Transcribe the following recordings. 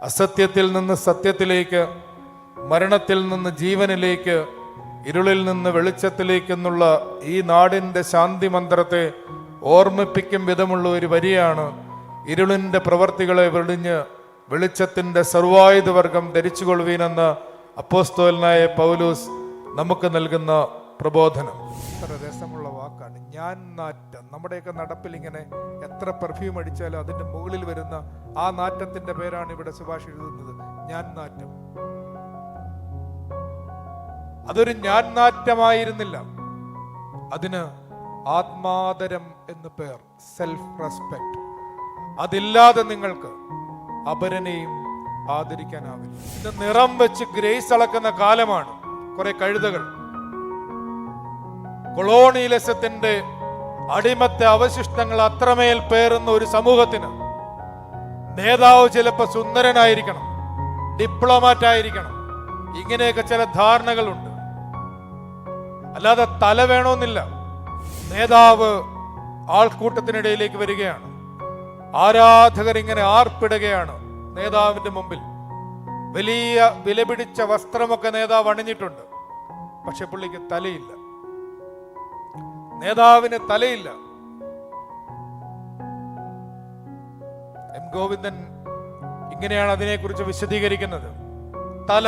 അസത്യത്തിൽ നിന്ന് സത്യത്തിലേക്ക്, മരണത്തിൽ നിന്ന് ജീവനിലേക്ക്, ഇരുളിൽ നിന്ന് വെളിച്ചത്തിലേക്കെന്നുള്ള ഈ നാടിൻ്റെ ശാന്തി മന്ത്രത്തെ ഓർമ്മിപ്പിക്കും വിധമുള്ള ഒരു വരിയാണ് ഇരുളിൻ്റെ പ്രവർത്തികളെ വെടിഞ്ഞ് വെളിച്ചത്തിൻ്റെ സർവായുധവർഗം ധരിച്ചുകൊള്ളുവീനെന്ന് അപ്പോസ്തലനായ പൗലോസ് നമുക്ക് നൽകുന്ന പ്രബോധനം. എത്ര രസമുള്ള വാക്കാണ് ഞാൻ നാറ്റം. നമ്മുടെയൊക്കെ നടപ്പിൽ ഇങ്ങനെ എത്ര പെർഫ്യൂം അടിച്ചാലും അതിൻ്റെ മുകളിൽ വരുന്ന ആ നാറ്റത്തിൻ്റെ പേരാണ് ഇവിടെ സുഭാഷ് എഴുതുന്നത്, ഞാൻ നാറ്റം. അതൊരു ഞാൻ നാറ്റമായിരുന്നില്ല, അതിന് ആത്മാദരം എന്ന് പേർ, സെൽഫ് റെസ്പെക്ട്. അതില്ലാതെ നിങ്ങൾക്ക് അപരനെയും ആദരിക്കാനാവില്ല. ഇത് നിറം വെച്ച് ഗ്രേസ് അളക്കുന്ന കാലമാണ്. കുറെ കഴുതകൾ കൊളോണിയലിസത്തിന്റെ അടിമത്തെ അവശിഷ്ടങ്ങൾ അത്രമേൽ പേറുന്ന ഒരു സമൂഹത്തിന് നേതാവ് ചിലപ്പോൾ സുന്ദരനായിരിക്കണം, ഡിപ്ലോമാറ്റ് ആയിരിക്കണം, ഇങ്ങനെയൊക്കെ ചില ധാരണകളുണ്ട്. അല്ലാതെ തല വേണമെന്നില്ല. നേതാവ് ആൾക്കൂട്ടത്തിനിടയിലേക്ക് വരികയാണ്, ആരാധകർ ഇങ്ങനെ ആർപ്പിടുകയാണ് നേതാവിന്റെ മുമ്പിൽ. വലിയ വിലപിടിച്ച വസ്ത്രമൊക്കെ നേതാവ് അണിഞ്ഞിട്ടുണ്ട്, പക്ഷെ പുള്ളിക്ക് തലയില്ല. നേതാവിന് തലയില്ല. എം ഗോവിന്ദൻ ഇങ്ങനെയാണ് അതിനെക്കുറിച്ച് വിശദീകരിക്കുന്നത്. തല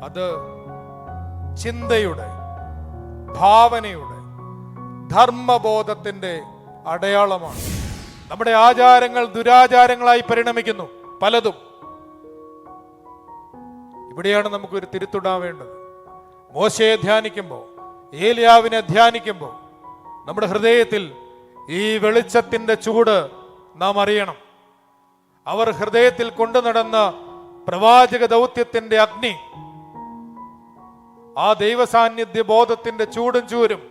അത് ചിന്തയുടെ, ഭാവനയുടെ, ധർമ്മബോധത്തിന്റെ അടയാളമാണ്. നമ്മുടെ ആചാരങ്ങൾ ദുരാചാരങ്ങളായി പരിണമിക്കുന്നു പലതും. ഇവിടെയാണ് നമുക്കൊരു തിരുത്തുണ്ടാവേണ്ടത്. മോശയെ ധ്യാനിക്കുമ്പോൾ, ഏലിയാവിനെ ധ്യാനിക്കുമ്പോൾ നമ്മുടെ ഹൃദയത്തിൽ ഈ വെളിച്ചത്തിന്റെ ചൂട് നാം അറിയണം. അവർ ഹൃദയത്തിൽ കൊണ്ടു നടന്ന പ്രവാചക ദൗത്യത്തിന്റെ അഗ്നി, ആ ദൈവസാന്നിധ്യ ബോധത്തിന്റെ ചൂടും ചൂരും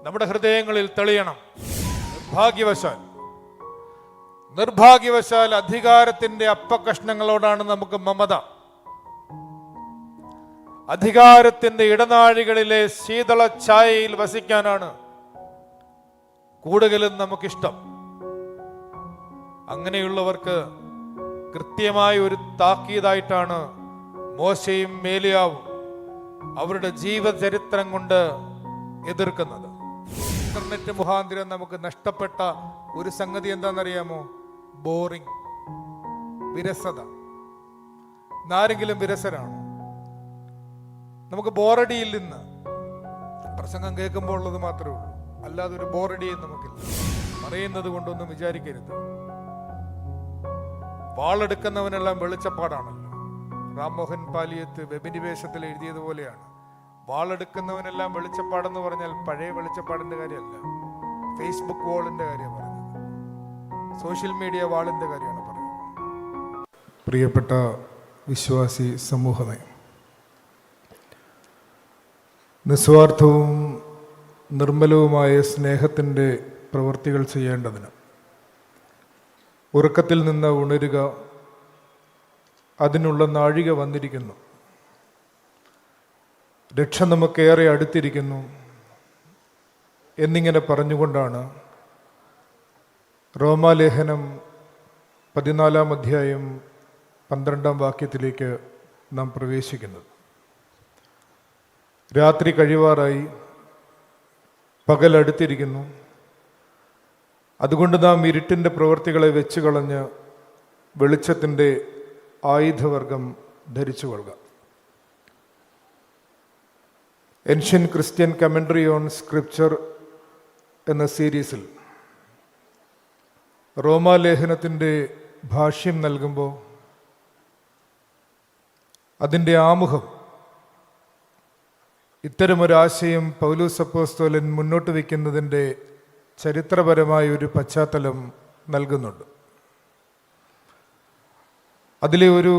നമ്മുടെ ഹൃദയങ്ങളിൽ തെളിയണം. നിർഭാഗ്യവശാൽ അധികാരത്തിന്റെ അപ്പകഷ്ണങ്ങളോടാണ് നമുക്ക് മമത. അധികാരത്തിന്റെ ഇടനാഴികളിലെ ശീതള ഛായയിൽ വസിക്കാനാണ് കൂടുതലും നമുക്കിഷ്ടം. അങ്ങനെയുള്ളവർക്ക് കൃത്യമായ ഒരു താക്കീതായിട്ടാണ് മോശയും ഏലിയാവും അവരുടെ ജീവചരിത്രം കൊണ്ട് എതിർക്കുന്നത്. ഇന്റർനെറ്റ് മുഖാന്തരം നമുക്ക് നഷ്ടപ്പെട്ട ഒരു സംഗതി എന്താണെന്നറിയാമോ? ബോറിംഗ്, വിരസത. ആരെങ്കിലും വിരസരാണ്? നമുക്ക് ബോറടിയിൽ നിന്ന് പ്രസംഗം കേൾക്കുമ്പോൾ ഉള്ളത് മാത്രമേ ഉള്ളൂ, അല്ലാതെ ഒരു ബോറടിയും നമുക്കില്ല. പറയുന്നത് കൊണ്ടൊന്നും വിചാരിക്കരുത്. വാളെടുക്കുന്നവനെല്ലാം വെളിച്ചപ്പാടാണല്ലോ. റാംമോഹൻ പാലിയത്ത് വെബിനിവേശത്തിൽ എഴുതിയതുപോലെയാണ്. വാളെടുക്കുന്നവനെല്ലാം വെളിച്ചപ്പാടെന്ന് പറഞ്ഞാൽ പഴയ വെളിച്ചപ്പാടിന്റെ കാര്യമല്ല, ഫേസ്ബുക്ക് വാളിന്റെ കാര്യം പറഞ്ഞത്, സോഷ്യൽ മീഡിയ വാളിന്റെ കാര്യമാണ് പറയുന്നത്. പ്രിയപ്പെട്ട വിശ്വാസി സമൂഹമേ, നിസ്വാർത്ഥവും നിർമ്മലവുമായ സ്നേഹത്തിൻ്റെ പ്രവൃത്തികൾ ചെയ്യേണ്ടതിന് ഉറക്കത്തിൽ നിന്ന് ഉണരുക, അതിനുള്ള നാഴിക വന്നിരിക്കുന്നു. രക്ഷ നമുക്കേറെ അടുത്തിരിക്കുന്നു എന്നിങ്ങനെ പറഞ്ഞുകൊണ്ടാണ് റോമാലേഖനം 14 അധ്യായം 12 വാക്യത്തിലേക്ക് നാം പ്രവേശിക്കുന്നത്. രാത്രി കഴിവാറായി, പകൽ അടുത്തിരിക്കുന്നു. അതുകൊണ്ട് നാം ഇരുട്ടിൻ്റെ പ്രവൃത്തികളെ വെച്ച് കളഞ്ഞ് വെളിച്ചത്തിൻ്റെ ആയുധവർഗം ധരിച്ചുകൊള്ളുക. Ancient Christian commentary on scripture എന്ന സീരീസിൽ റോമാലേഖനത്തിൻ്റെ ഭാഷ്യം നൽകുമ്പോൾ അതിൻ്റെ ആമുഖം ഇത്തരമൊരാശയം പൗലോസ് അപ്പോസ്തലൻ മുന്നോട്ട് വയ്ക്കുന്നതിൻ്റെ ചരിത്രപരമായ ഒരു പശ്ചാത്തലം നൽകുന്നുണ്ട്. അതിലെ ഒരു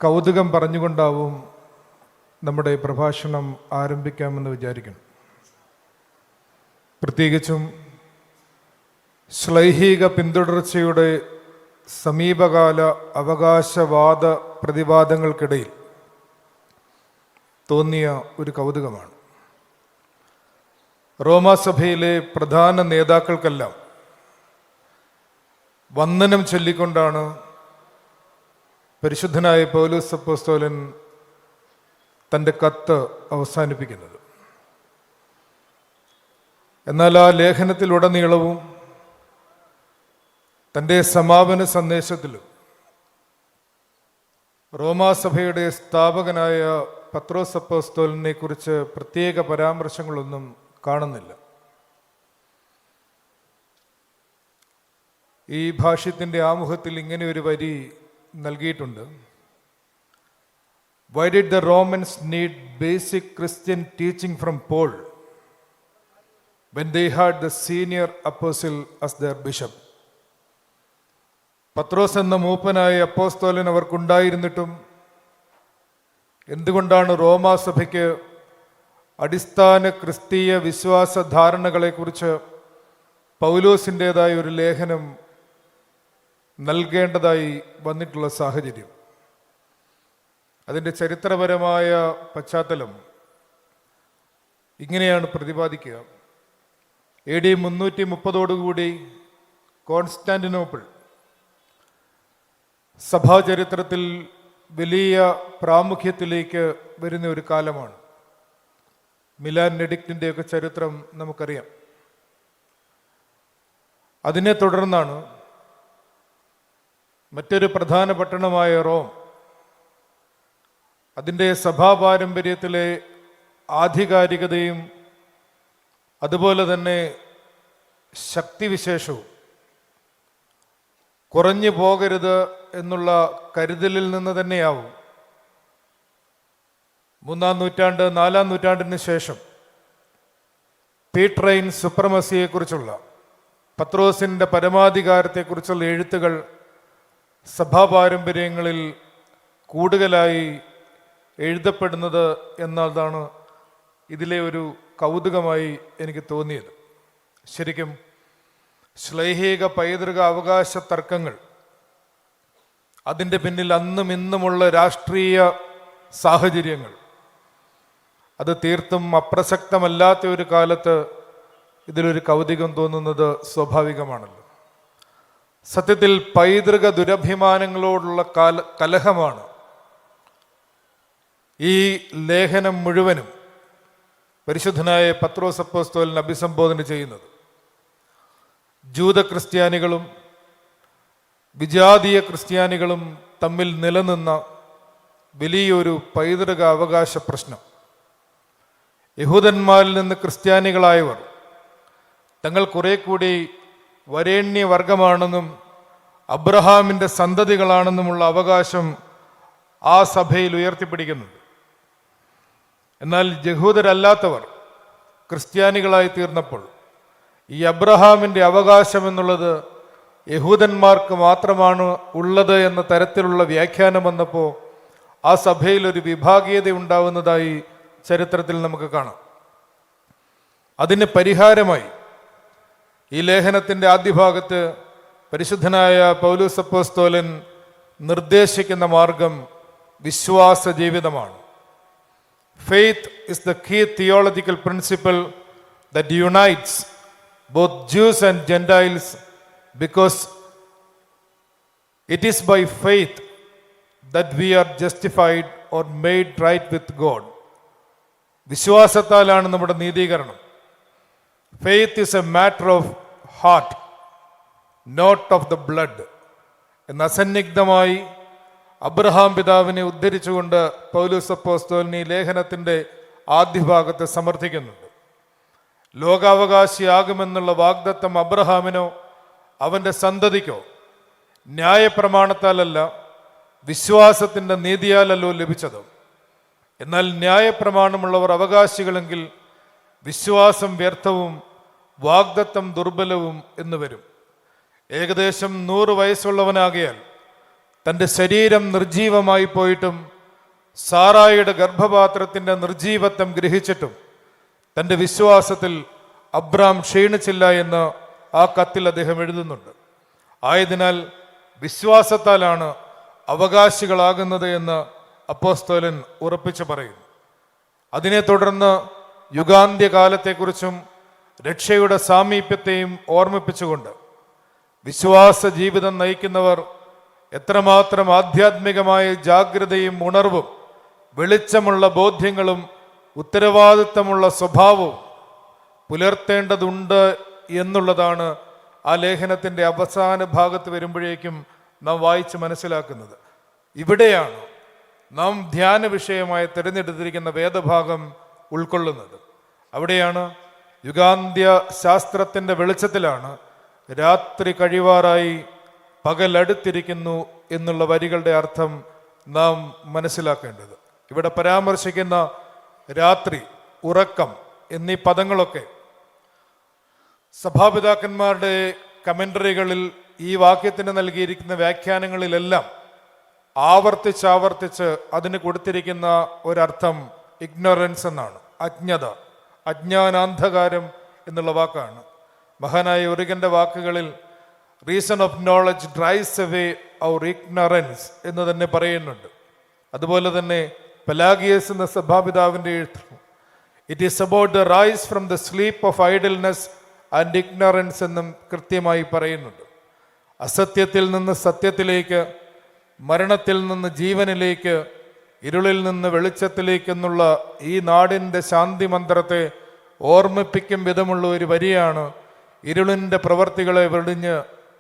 കൗതുകം പറഞ്ഞുകൊണ്ടാവും നമ്മുടെ പ്രഭാഷണം ആരംഭിക്കാമെന്ന് വിചാരിക്കുന്നു. പ്രത്യേകിച്ചും ശ്ലൈഹിക പിന്തുടർച്ചയുടെ സമീപകാല അവകാശവാദ പ്രതിവാദങ്ങൾക്കിടയിൽ തോന്നിയ ഒരു കൗതുകമാണ്. റോമാസഭയിലെ പ്രധാന നേതാക്കൾക്കെല്ലാം വന്ദനം ചൊല്ലിക്കൊണ്ടാണ് പരിശുദ്ധനായ പൗലോസ് അപ്പോസ്തലൻ തൻ്റെ കത്ത് അവസാനിപ്പിക്കുന്നത്. എന്നാൽ ആ ലേഖനത്തിലുടനീളവും തൻ്റെ സമാപന സന്ദേശത്തിലും റോമാസഭയുടെ സ്ഥാപകനായ പത്രോസ് അപ്പോസ്തലനെ കുറിച്ച് പ്രത്യേക പരാമർശങ്ങളൊന്നും കാണുന്നില്ല. ഈ ഭാഷ്യത്തിൻ്റെ ആമുഖത്തിൽ ഇങ്ങനെ ഒരു വരി നൽകിയിട്ടുണ്ട്: Why did the Romans need basic Christian teaching from Paul when they had the senior apostle as their bishop? പത്രോസ് എന്ന മൂപ്പനായ അപ്പോസ്തലൻ അവർക്കുണ്ടായിരുന്നിട്ടും എന്തുകൊണ്ടാണ് റോമാസഭയ്ക്ക് അടിസ്ഥാന ക്രിസ്തീയ വിശ്വാസ ധാരണകളെക്കുറിച്ച് പൗലോസിൻ്റെതായ ഒരു ലേഖനം നൽകേണ്ടതായി വന്നിട്ടുള്ള സാഹചര്യം? അതിൻ്റെ ചരിത്രപരമായ പശ്ചാത്തലം ഇങ്ങനെയാണ് പ്രതിപാദിക്കുക. AD 330 കോൺസ്റ്റാന്റിനോപ്പിൾ സഭാചരിത്രത്തിൽ വലിയ പ്രാമുഖ്യത്തിലേക്ക് വരുന്ന ഒരു കാലമാണ്. മിലാൻ എഡിക്റ്റിൻ്റെയൊക്കെ ചരിത്രം നമുക്കറിയാം. അതിനെ തുടർന്നാണ് മറ്റൊരു പ്രധാന പട്ടണമായ റോം അതിൻ്റെ സഭാപാരമ്പര്യത്തിലെ ആധികാരികതയും അതുപോലെ തന്നെ ശക്തിവിശേഷവും കുറഞ്ഞു പോകരുത് എന്നുള്ള കരുതലിൽ നിന്ന് തന്നെയാവും 3-ാം നൂറ്റാണ്ട് 4-ാം നൂറ്റാണ്ടിന് ശേഷം പീട്രൈൻ സുപ്രമസിയെക്കുറിച്ചുള്ള പത്രോസിൻ്റെ പരമാധികാരത്തെക്കുറിച്ചുള്ള എഴുത്തുകൾ സഭാപാരമ്പര്യങ്ങളിൽ കൂടുതലായി എഴുതപ്പെടുന്നത് എന്നതാണ് ഇതിലെ ഒരു കൗതുകമായി എനിക്ക് തോന്നിയത്. ശരിക്കും ശ്ലൈഹിക പൈതൃക അവകാശ തർക്കങ്ങൾ, അതിൻ്റെ പിന്നിൽ അന്നും ഇന്നുമുള്ള രാഷ്ട്രീയ സാഹചര്യങ്ങൾ, അത് തീർത്തും അപ്രസക്തമല്ലാത്ത ഒരു കാലത്ത് ഇതിലൊരു കൗതുകം തോന്നുന്നത് സ്വാഭാവികമാണല്ലോ. സത്യത്തിൽ പൈതൃക ദുരഭിമാനങ്ങളോടുള്ള കലഹമാണ് ഈ ലേഖനം മുഴുവനും പരിശുദ്ധനായ പത്രോസ് അപ്പോസ്തലൻ അഭിസംബോധന ചെയ്യുന്നത്. ജൂത ക്രിസ്ത്യാനികളും വിജാതീയ ക്രിസ്ത്യാനികളും തമ്മിൽ നിലനിന്ന വലിയൊരു പൈതൃക അവകാശ പ്രശ്നം. യഹൂദന്മാരിൽ നിന്ന് ക്രിസ്ത്യാനികളായവർ തങ്ങൾ കുറെ കൂടി വരേണ്യവർഗമാണെന്നും അബ്രഹാമിൻ്റെ സന്തതികളാണെന്നുമുള്ള അവകാശം ആ സഭയിൽ ഉയർത്തിപ്പിടിക്കുന്നുണ്ട്. എന്നാൽ യഹൂദരല്ലാത്തവർ ക്രിസ്ത്യാനികളായി തീർന്നപ്പോൾ ഈ അബ്രഹാമിൻ്റെ അവകാശം എന്നുള്ളത് യഹൂദന്മാർക്ക് മാത്രമാണ് ഉള്ളത് എന്ന തരത്തിലുള്ള വ്യാഖ്യാനം വന്നപ്പോൾ ആ സഭയിൽ ഒരു വിഭാഗീയത ഉണ്ടാവുന്നതായി ചരിത്രത്തിൽ നമുക്ക് കാണാം. അതിന് പരിഹാരമായി ഈ ലേഖനത്തിൻ്റെ ആദ്യ ഭാഗത്ത് പരിശുദ്ധനായ പൗലോസ് അപ്പോസ്തലൻ നിർദ്ദേശിക്കുന്ന മാർഗം വിശ്വാസ ജീവിതമാണ്. Faith is the key theological principle that unites both Jews and Gentiles, because it is by faith that we are justified or made right with God. വിശ്വാസത്താലാണ് നമ്മുടെ നീതീകരണം. Faith is a matter of heart, not of the blood. എന്ന അസന്നിഗ്ധമായി Abraham പിതാവിനെ ഉദ്ധരിച്ചുകൊണ്ട് പൗലോസ് അപ്പോസ്തലൻ ഈ ലേഖനത്തിൻ്റെ ആദ്യ ഭാഗത്ത് സമർത്ഥിക്കുന്നുണ്ട്. ലോകാവകാശിയാകുമെന്നുള്ള വാഗ്ദത്തം അബ്രഹാമിനോ അവൻ്റെ സന്തതിക്കോ ന്യായപ്രമാണത്താലല്ല, വിശ്വാസത്തിൻ്റെ നീതിയാലല്ലോ ലഭിച്ചത്. എന്നാൽ ന്യായപ്രമാണമുള്ളവർ അവകാശികളെങ്കിൽ വിശ്വാസം വ്യർത്ഥവും വാഗ്ദത്തം ദുർബലവും എന്ന് വരും. ഏകദേശം 100 വയസ്സുള്ളവനാകിയാൽ തൻ്റെ ശരീരം നിർജീവമായി പോയിട്ടും സാറായിയുടെ ഗർഭപാത്രത്തിൻ്റെ നിർജീവത്വം ഗ്രഹിച്ചിട്ടും തൻ്റെ വിശ്വാസത്തിൽ അബ്രാം ക്ഷീണിച്ചില്ല എന്ന് ആ കത്തിൽ അദ്ദേഹം എഴുതുന്നുണ്ട്. ആയതിനാൽ വിശ്വാസത്താലാണ് അവകാശികളാകുന്നത് എന്ന് അപ്പോസ്തലൻ ഉറപ്പിച്ചു പറയുന്നു. അതിനെ തുടർന്ന് യുഗാന്ത്യകാലത്തെക്കുറിച്ചും രക്ഷയുടെ സാമീപ്യത്തെയും ഓർമ്മിപ്പിച്ചുകൊണ്ട് വിശ്വാസ ജീവിതം നയിക്കുന്നവർ എത്രമാത്രം ആധ്യാത്മികമായ ജാഗ്രതയും ഉണർവും വെളിച്ചമുള്ള ബോധ്യങ്ങളും ഉത്തരവാദിത്തമുള്ള സ്വഭാവവും പുലർത്തേണ്ടതുണ്ട് എന്നുള്ളതാണ് ആ ലേഖനത്തിൻ്റെ അവസാന ഭാഗത്ത് വരുമ്പോഴേക്കും നാം വായിച്ച് മനസ്സിലാക്കുന്നത്. ഇവിടെയാണ് നാം ധ്യാന വിഷയമായി തിരഞ്ഞെടുത്തിരിക്കുന്ന വേദഭാഗം ഉൾക്കൊള്ളുന്നത്. അവിടെയാണ് യുഗാന്ത്യ ശാസ്ത്രത്തിൻ്റെ വെളിച്ചത്തിലാണ് രാത്രി കഴിവാറായി പകലടുത്തിരിക്കുന്നു എന്നുള്ള വരികളുടെ അർത്ഥം നാം മനസ്സിലാക്കേണ്ടത്. ഇവിടെ പരാമർശിക്കുന്ന രാത്രി, ഉറക്കം എന്നീ പദങ്ങളൊക്കെ സഭാപിതാക്കന്മാരുടെ കമന്ററികളിൽ ഈ വാക്യത്തിന് നൽകിയിരിക്കുന്ന വ്യാഖ്യാനങ്ങളിലെല്ലാം ആവർത്തിച്ച് അതിന് കൊടുത്തിരിക്കുന്ന ഒരർത്ഥം ഇഗ്നോറൻസ് എന്നാണ്. അജ്ഞത, അജ്ഞാനാന്ധകാരം എന്നുള്ള വാക്കാണ്. മഹാനായ ഒറിഗന്റെ വാക്കുകളിൽ reason of knowledge dries away our ignorance എന്ന് തന്നെ പറയുന്നുണ്ട്. അതുപോലെ തന്നെ പെലാഗിയസ് എന്ന സഭാപിതാവിൻ്റെ എഴുത്ത് it is about the rise from the sleep of idleness and ignorance എന്നും കൃത്യമായി പറയുന്നുണ്ട്. അസത്യത്തിൽ നിന്ന് സത്യത്തിലേക്ക്, മരണത്തിൽ നിന്ന് ജീവനിലേക്ക്, ഇരുളിൽ നിന്ന് വെളിച്ചത്തിലേക്കെന്നുള്ള ഈ നാടിൻ്റെ ശാന്തി മന്ത്രത്തെ ഓർമ്മിപ്പിക്കും വിധമുള്ള ഒരു വരിയാണ് ഇരുളിൻ്റെ പ്രവർത്തികളെ വെടിഞ്ഞ്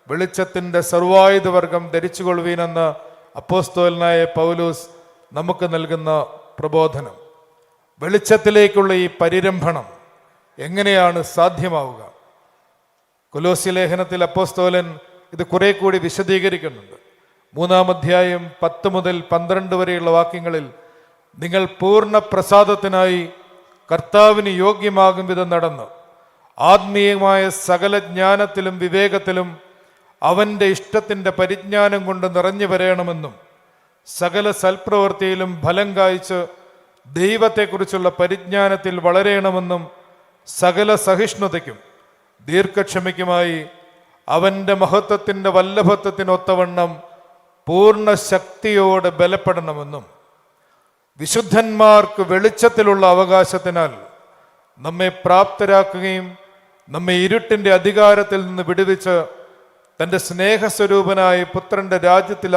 വെളിച്ചത്തിൻ്റെ സർവായുധവർഗം ധരിച്ചുകൊള്ളുവീനെന്ന് അപ്പോസ്തലനായ പൗലോസ് നമുക്ക് നൽകുന്ന പ്രബോധനം. വെളിച്ചത്തിലേക്കുള്ള ഈ പരിരംഭണം എങ്ങനെയാണ് സാധ്യമാവുക? കൊലോസ്യ ലേഖനത്തിൽ അപ്പോസ്തലൻ ഇത് കുറെ കൂടി വിശദീകരിക്കുന്നുണ്ട്. 3-ാം അധ്യായം 10 മുതൽ 12 വരെയുള്ള വാക്യങ്ങളിൽ നിങ്ങൾ പൂർണ്ണ പ്രസാദത്തിനായി കർത്താവിന് യോഗ്യമാകും വിധം നടന്ന് ആത്മീയമായ സകല ജ്ഞാനത്തിലും വിവേകത്തിലും അവൻ്റെ ഇഷ്ടത്തിൻ്റെ പരിജ്ഞാനം കൊണ്ട് നിറഞ്ഞു വരണമെന്നും സകല സൽപ്രവൃത്തിയിലും ഫലം കായ്ച്ച് ദൈവത്തെക്കുറിച്ചുള്ള പരിജ്ഞാനത്തിൽ വളരണമെന്നും സകല സഹിഷ്ണുതയ്ക്കും ദീർഘക്ഷമയ്ക്കുമായി അവൻ്റെ മഹത്വത്തിൻ്റെ വല്ലഭത്വത്തിനൊത്തവണ്ണം പൂർണ്ണ ശക്തിയോടെ ബലപ്പെടണമെന്നും വിശുദ്ധന്മാർക്ക് വെളിച്ചത്തിലുള്ള അവകാശത്തിനാൽ നമ്മെ പ്രാപ്തരാക്കുകയും നമ്മെ ഇരുട്ടിൻ്റെ അധികാരത്തിൽ നിന്ന് വിടുവിച്ച് തൻ്റെ സ്നേഹസ്വരൂപനായ പുത്രൻ്റെ രാജ്യത്തിൽ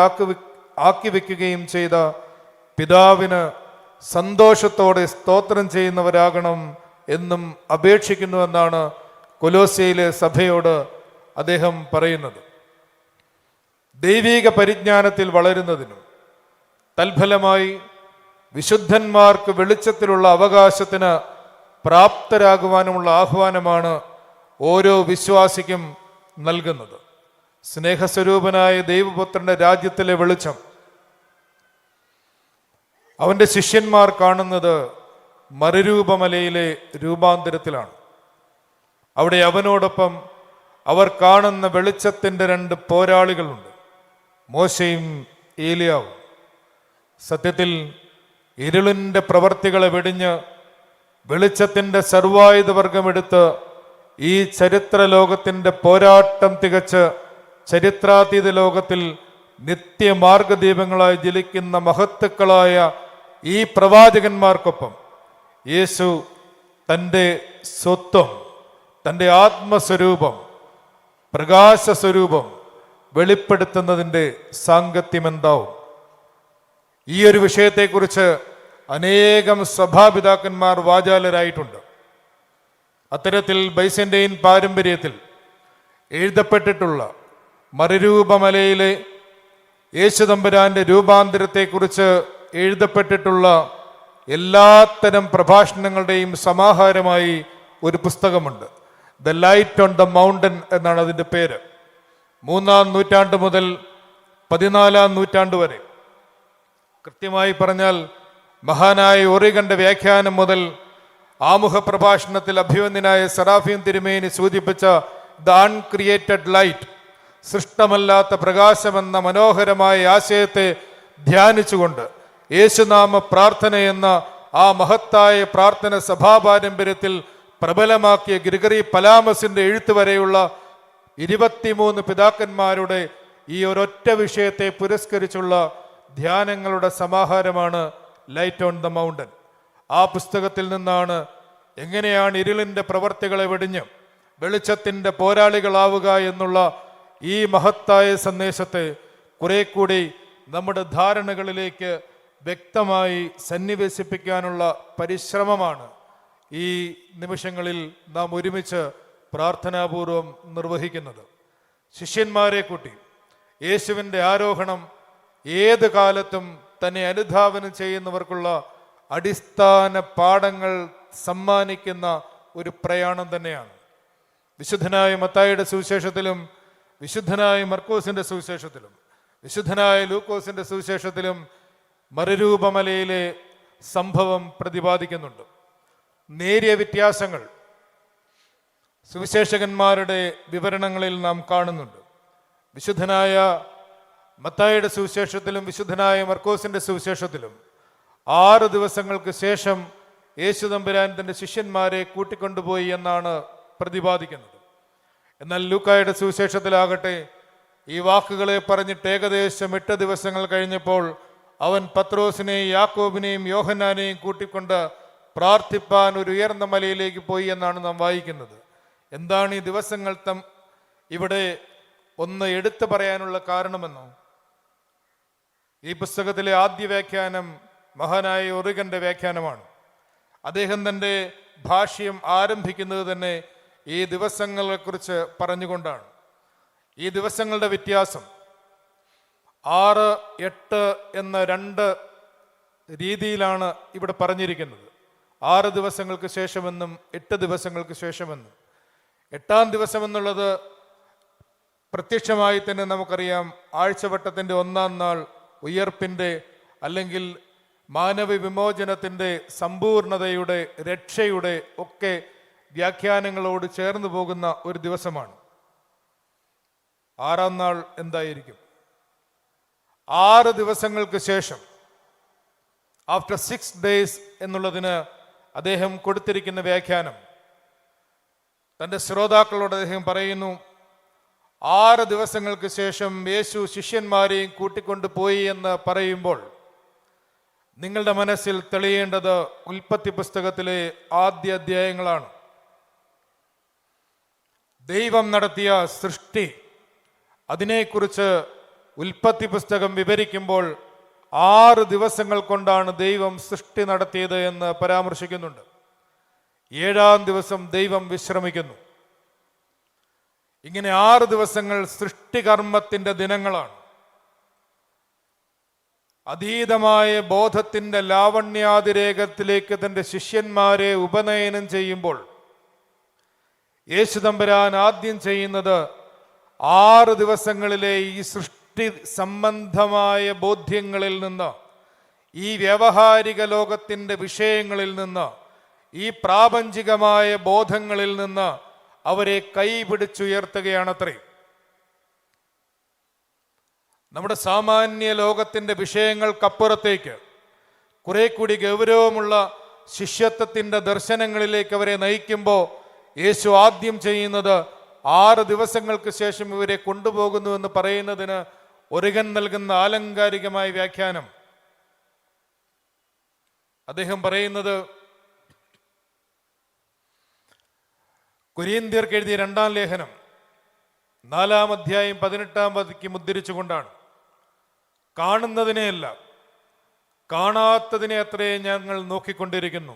ആക്കി വെക്കുകയും ചെയ്ത പിതാവിന് സന്തോഷത്തോടെ സ്തോത്രം ചെയ്യുന്നവരാകണം എന്നും അപേക്ഷിക്കുന്നുവെന്നാണ് കൊലോസ്യയിലെ സഭയോട് അദ്ദേഹം പറയുന്നത്. ദൈവിക പരിജ്ഞാനത്തിൽ വളരുന്നതിനും തൽഫലമായി വിശുദ്ധന്മാർക്ക് വെളിച്ചത്തിലുള്ള അവകാശത്തിന് പ്രാപ്തരാകുവാനുമുള്ള ആഹ്വാനമാണ് ഓരോ വിശ്വാസിക്കും നൽകുന്നത്. സ്നേഹസ്വരൂപനായ ദൈവപുത്രന്റെ രാജ്യത്തിലെ വെളിച്ചം അവൻ്റെ ശിഷ്യന്മാർ കാണുന്നത് മറുരൂപമലയിലെ രൂപാന്തരത്തിലാണ്. അവിടെ അവനോടൊപ്പം അവർ കാണുന്ന വെളിച്ചത്തിൻ്റെ 2 പോരാളികളുണ്ട്, മോശയും ഏലിയാവും. സത്യത്തിൽ ഇരുളിൻ്റെ പ്രവർത്തികളെ വെടിഞ്ഞ് വെളിച്ചത്തിൻ്റെ സർവായുധവർഗമെടുത്ത് ഈ ചരിത്ര ലോകത്തിൻ്റെ പോരാട്ടം തികച്ച് ചരിത്രാതീത ലോകത്തിൽ നിത്യമാർഗദീപങ്ങളായി ജ്വലിക്കുന്ന മഹത്തുക്കളായ ഈ പ്രവാചകന്മാർക്കൊപ്പം യേശു തൻ്റെ സ്വത്വം, തൻ്റെ ആത്മസ്വരൂപം, പ്രകാശസ്വരൂപം വെളിപ്പെടുത്തുന്നതിൻ്റെ സാങ്കത്യമെന്താവും? ഈ ഒരു വിഷയത്തെക്കുറിച്ച് അനേകം സഭാപിതാക്കന്മാർ വാചാലരായിട്ടുണ്ട്. അത്തരത്തിൽ ബൈസന്റൈൻ പാരമ്പര്യത്തിൽ എഴുതപ്പെട്ടിട്ടുള്ള മറുരൂപമലയിലെ യേശുതമ്പുരാന്റെ രൂപാന്തരത്തെക്കുറിച്ച് എഴുതപ്പെട്ടിട്ടുള്ള എല്ലാത്തരം പ്രഭാഷണങ്ങളുടെയും സമാഹാരമായി ഒരു പുസ്തകമുണ്ട്. The light on the mountain എന്നാണ് അതിൻ്റെ പേര്. 3-ാം നൂറ്റാണ്ട് മുതൽ 14-ാം നൂറ്റാണ്ട് വരെ, കൃത്യമായി പറഞ്ഞാൽ മഹാനായ ഒറിഗന്റെ വ്യാഖ്യാനം മുതൽ ആമുഖ പ്രഭാഷണത്തിൽ അഭിവന്ദ്യനായ സെറാഫീം തിരുമേനി സൂചിപ്പിച്ച ദ അൺക്രിയേറ്റഡ് ലൈറ്റ്, സൃഷ്ടമല്ലാത്ത പ്രകാശമെന്ന മനോഹരമായ ആശയത്തെ ധ്യാനിച്ചുകൊണ്ട് യേശുനാമ പ്രാർത്ഥന എന്ന ആ മഹത്തായ പ്രാർത്ഥന സഭാപാരമ്പര്യത്തിൽ പ്രബലമാക്കിയ ഗ്രിഗറി പലാമസിന്റെ എഴുത്ത് വരെയുള്ള 23 പിതാക്കന്മാരുടെ ഈ ഒരൊറ്റ വിഷയത്തെ പുരസ്കരിച്ചുള്ള ധ്യാനങ്ങളുടെ സമാഹാരമാണ് ലൈറ്റ് ഓൺ ദ മൗണ്ടൻ. ആ പുസ്തകത്തിൽ നിന്നാണ് എങ്ങനെയാണ് ഇരുളിൻ്റെ പ്രവർത്തികളെ വെടിഞ്ഞ് വെളിച്ചത്തിൻ്റെ പോരാളികളാവുക എന്നുള്ള ഈ മഹത്തായ സന്ദേശത്തെ കുറെ കൂടി നമ്മുടെ ധാരണകളിലേക്ക് വ്യക്തമായി സന്നിവേശിപ്പിക്കാനുള്ള പരിശ്രമമാണ് ഈ നിമിഷങ്ങളിൽ നാം ഒരുമിച്ച് പ്രാർത്ഥനാപൂർവം നിർവഹിക്കുന്നത്. ശിഷ്യന്മാരെ കൂട്ടി യേശുവിൻ്റെ ആരോഹണം ഏത് കാലത്തും തന്നെ അനുധാവനം ചെയ്യുന്നവർക്കുള്ള അടിസ്ഥാന പാഠങ്ങൾ സമ്മാനിക്കുന്ന ഒരു പ്രയാണം തന്നെയാണ്. വിശുദ്ധനായ മത്തായിയുടെ സുവിശേഷത്തിലും വിശുദ്ധനായ മർക്കോസിന്റെ സുവിശേഷത്തിലും വിശുദ്ധനായ ലൂക്കോസിന്റെ സുവിശേഷത്തിലും മറുരൂപമലയിലെ സംഭവം പ്രതിപാദിക്കുന്നുണ്ട്. നേരിയ വ്യത്യാസങ്ങൾ സുവിശേഷകന്മാരുടെ വിവരണങ്ങളിൽ നാം കാണുന്നുണ്ട്. വിശുദ്ധനായ മത്തായിയുടെ സുവിശേഷത്തിലും വിശുദ്ധനായ മർക്കോസിന്റെ സുവിശേഷത്തിലും 6 ദിവസങ്ങൾക്ക് ശേഷം യേശു തമ്പുരാൻ തൻ്റെ ശിഷ്യന്മാരെ കൂട്ടിക്കൊണ്ടുപോയി എന്നാണ് പ്രതിപാദിക്കുന്നത്. എന്നാൽ ലൂക്കായുടെ സുവിശേഷത്തിലാകട്ടെ ഈ വാക്കുകളെ പറഞ്ഞിട്ട് ഏകദേശം 8 ദിവസങ്ങൾ കഴിഞ്ഞപ്പോൾ അവൻ പത്രോസിനെയും യാക്കോബിനെയും യോഹന്നാനെയും കൂട്ടിക്കൊണ്ട് പ്രാർത്ഥിപ്പാൻ ഒരു ഉയർന്ന മലയിലേക്ക് പോയി എന്നാണ് നാം വായിക്കുന്നത്. എന്താണ് ഈ ദിവസങ്ങൾ ഇവിടെ ഒന്ന് എടുത്തു പറയാനുള്ള കാരണമെന്നോ? ഈ പുസ്തകത്തിലെ ആദ്യ വ്യാഖ്യാനം മഹാനായ ഒറിഗന്റെ വ്യാഖ്യാനമാണ്. അദ്ദേഹം തൻ്റെ ഭാഷ്യം ആരംഭിക്കുന്നത് തന്നെ ഈ ദിവസങ്ങളെക്കുറിച്ച് പറഞ്ഞുകൊണ്ടാണ്. ഈ ദിവസങ്ങളുടെ വ്യത്യാസം 6, 8 എന്ന 2 രീതിയിലാണ് ഇവിടെ പറഞ്ഞിരിക്കുന്നത്. 6 ദിവസങ്ങൾക്ക് ശേഷമെന്നും 8 ദിവസങ്ങൾക്ക് ശേഷമെന്നും. 8-ാം ദിവസം എന്നുള്ളത് പ്രത്യക്ഷമായി തന്നെ നമുക്കറിയാം ആഴ്ചവട്ടത്തിൻ്റെ 1-ാം നാൾ, ഉയർപ്പിൻ്റെ അല്ലെങ്കിൽ മാനവ വിമോചനത്തിൻ്റെ സമ്പൂർണതയുടെ രക്ഷയുടെ ഒക്കെ വ്യാഖ്യാനങ്ങളോട് ചേർന്ന് പോകുന്ന ഒരു ദിവസമാണ്. 6-ാം നാൾ എന്തായിരിക്കും? 6 ദിവസങ്ങൾക്ക് ശേഷം, ആഫ്റ്റർ 6 days എന്നുള്ളതിന് അദ്ദേഹം കൊടുത്തിരിക്കുന്ന വ്യാഖ്യാനം തൻ്റെ ശ്രോതാക്കളോട് അദ്ദേഹം പറയുന്നു, 6 ദിവസങ്ങൾക്ക് ശേഷം യേശു ശിഷ്യന്മാരെയും കൂട്ടിക്കൊണ്ടു പോയി എന്ന് പറയുമ്പോൾ നിങ്ങളുടെ മനസ്സിൽ തെളിയേണ്ടത് ഉൽപ്പത്തി പുസ്തകത്തിലെ ആദ്യ അധ്യായങ്ങളാണ്. ദൈവം നടത്തിയ സൃഷ്ടി, അതിനെക്കുറിച്ച് ഉൽപ്പത്തി പുസ്തകം വിവരിക്കുമ്പോൾ 6 ദിവസങ്ങൾ കൊണ്ടാണ് ദൈവം സൃഷ്ടി നടത്തിയത് എന്ന് പരാമർശിക്കുന്നുണ്ട്. 7-ാം ദിവസം ദൈവം വിശ്രമിക്കുന്നു. ഇങ്ങനെ 6 ദിവസങ്ങൾ സൃഷ്ടികർമ്മത്തിന്റെ ദിനങ്ങളാണ്. അതീതമായ ബോധത്തിന്റെ ലാവണ്യാതിരേകത്തിലേക്ക് തൻ്റെ ശിഷ്യന്മാരെ ഉപനയനം ചെയ്യുമ്പോൾ യേശു തമ്പുരാൻ ആദ്യം ചെയ്യുന്നത് 6 ദിവസങ്ങളിലെ ഈ സൃഷ്ടി സംബന്ധമായ ബോധ്യങ്ങളിൽ നിന്ന്, ഈ വ്യാവഹാരിക ലോകത്തിൻ്റെ വിഷയങ്ങളിൽ നിന്ന്, ഈ പ്രാപഞ്ചികമായ ബോധങ്ങളിൽ നിന്ന് അവരെ കൈപിടിച്ചുയർത്തുകയാണത്രേ. നമ്മുടെ സാമാന്യ ലോകത്തിൻ്റെ വിഷയങ്ങൾക്കപ്പുറത്തേക്ക് കുറെ കൂടി ഗൗരവമുള്ള ശിഷ്യത്വത്തിൻ്റെ ദർശനങ്ങളിലേക്ക് അവരെ നയിക്കുമ്പോൾ യേശു ആദ്യം ചെയ്യുന്നത് 6 ദിവസങ്ങൾക്ക് ശേഷം ഇവരെ കൊണ്ടുപോകുന്നു എന്ന് പറയുന്നതിന് ഒറിഗൻ നൽകുന്ന ആലങ്കാരികമായ വ്യാഖ്യാനം. അദ്ദേഹം പറയുന്നത് കൊരിന്ത്യർക്ക് എഴുതിയ 2-ാം ലേഖനം 4-ാം അധ്യായം 18-ാം വാക്യം ഉദ്ധരിച്ചുകൊണ്ടാണ്. കാണുന്നതിനെയല്ല, കാണാത്തതിനെ അത്രേ ഞങ്ങൾ നോക്കിക്കൊണ്ടിരിക്കുന്നു.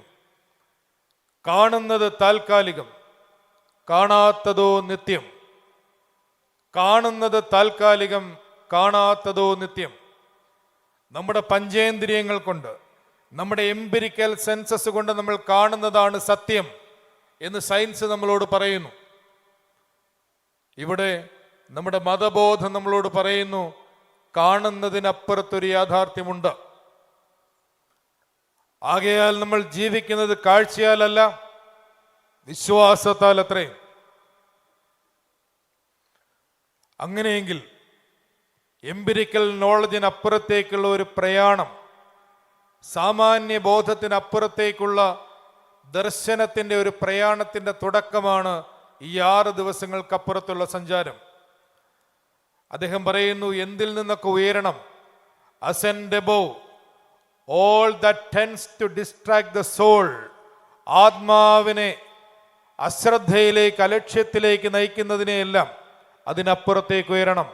കാണുന്നത് താൽക്കാലികം, കാണാത്തതോ നിത്യം. കാണുന്നത് താൽക്കാലികം, കാണാത്തതോ നിത്യം. നമ്മുടെ പഞ്ചേന്ദ്രിയങ്ങൾ കൊണ്ട്, നമ്മുടെ എംപിരിക്കൽ സെൻസസ് കൊണ്ട് നമ്മൾ കാണുന്നതാണ് സത്യം എന്ന് സയൻസ് നമ്മളോട് പറയുന്നു. ഇവിടെ നമ്മുടെ മതബോധം നമ്മളോട് പറയുന്നു, കാണുന്നതിനപ്പുറത്തൊരു യാഥാർത്ഥ്യമുണ്ട്. ആകയാൽ നമ്മൾ ജീവിക്കുന്നത് കാഴ്ചയാലല്ല, വിശ്വാസത്താൽ അത്രേ. അങ്ങനെയെങ്കിൽ എംപിരിക്കൽ നോളജിനപ്പുറത്തേക്കുള്ള ഒരു പ്രയാണം, സാമാന്യ ബോധത്തിനപ്പുറത്തേക്കുള്ള ദർശനത്തിൻ്റെ ഒരു പ്രയാണത്തിൻ്റെ തുടക്കമാണ് ഈ 6 ദിവസങ്ങൾക്കപ്പുറത്തുള്ള സഞ്ചാരം. അദ്ദേഹം പറയുന്നു, എന്തിൽ നിന്നൊക്കെ ഉയരണം? ascend above all that tends to distract the soul. ആത്മാവിനെ അശ്രദ്ധയിലേക്ക്, അലക്ഷ്യത്തിലേക്ക് നയിക്കുന്നതിനെയെല്ലാം, അതിനപ്പുറത്തേക്ക് ഉയരണം.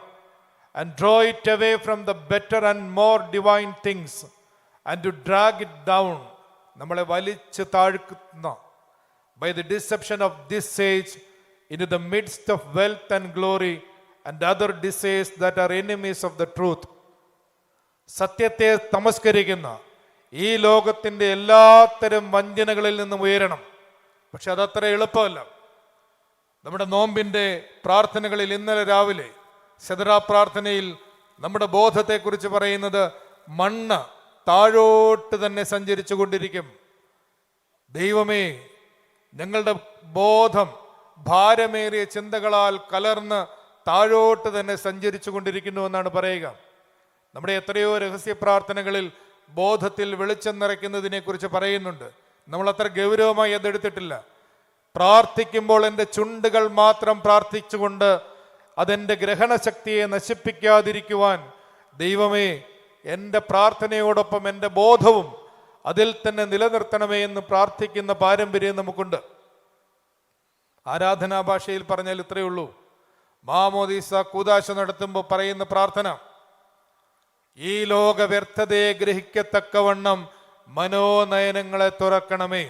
And draw it away from the better and more divine things and to drag it down, നമ്മളെ വലിച്ചു താഴ്ത്തുന്ന by the deception of this age into the midst of wealth and glory and other desires that are enemies of the truth. സത്യത്തെ തമസ്കരിക്കുന്ന ഈ ലോകത്തിൻ്റെ എല്ലാത്തരം വഞ്ചനകളിൽ നിന്നും ഉയരണം. പക്ഷെ അതത്ര എളുപ്പമല്ല. നമ്മുടെ നോമ്പിൻ്റെ പ്രാർത്ഥനകളിൽ ഇന്നലെ രാവിലെ സെദറാ പ്രാർത്ഥനയിൽ നമ്മുടെ ബോധത്തെക്കുറിച്ച് പറയുന്നത് മണ്ണ് താഴോട്ട് തന്നെ സഞ്ചരിച്ചു കൊണ്ടിരിക്കും. ദൈവമേ, ഞങ്ങളുടെ ബോധം ഭാരമേറിയ ചിന്തകളാൽ കലർന്ന് താഴോട്ട് തന്നെ സഞ്ചരിച്ചു കൊണ്ടിരിക്കുന്നു എന്നാണ് പറയുക. നമ്മുടെ എത്രയോ രഹസ്യ പ്രാർത്ഥനകളിൽ ബോധത്തിൽ വെളിച്ചം നിറയ്ക്കുന്നതിനെ കുറിച്ച് പറയുന്നുണ്ട്. നമ്മൾ അത്ര ഗൗരവമായി അതെടുത്തിട്ടില്ല. പ്രാർത്ഥിക്കുമ്പോൾ എൻ്റെ ചുണ്ടുകൾ മാത്രം പ്രാർത്ഥിച്ചുകൊണ്ട് അതെൻ്റെ ഗ്രഹണശക്തിയെ നശിപ്പിക്കാതിരിക്കുവാൻ ദൈവമേ, എൻ്റെ പ്രാർത്ഥനയോടൊപ്പം എൻ്റെ ബോധവും അതിൽ തന്നെ നിലനിർത്തണമേ എന്ന് പ്രാർത്ഥിക്കുന്ന പാരമ്പര്യം നമുക്കുണ്ട്. ആരാധനാ ഭാഷയിൽ പറഞ്ഞാൽ ഇത്രയേ ഉള്ളൂ. മാമോദീസ കൂദാശ നടത്തുമ്പോൾ പറയുന്ന പ്രാർത്ഥന, ഈ ലോക വ്യർത്ഥതയെ ഗ്രഹിക്കത്തക്കവണ്ണം മനോനയനങ്ങളെ തുറക്കണമേ.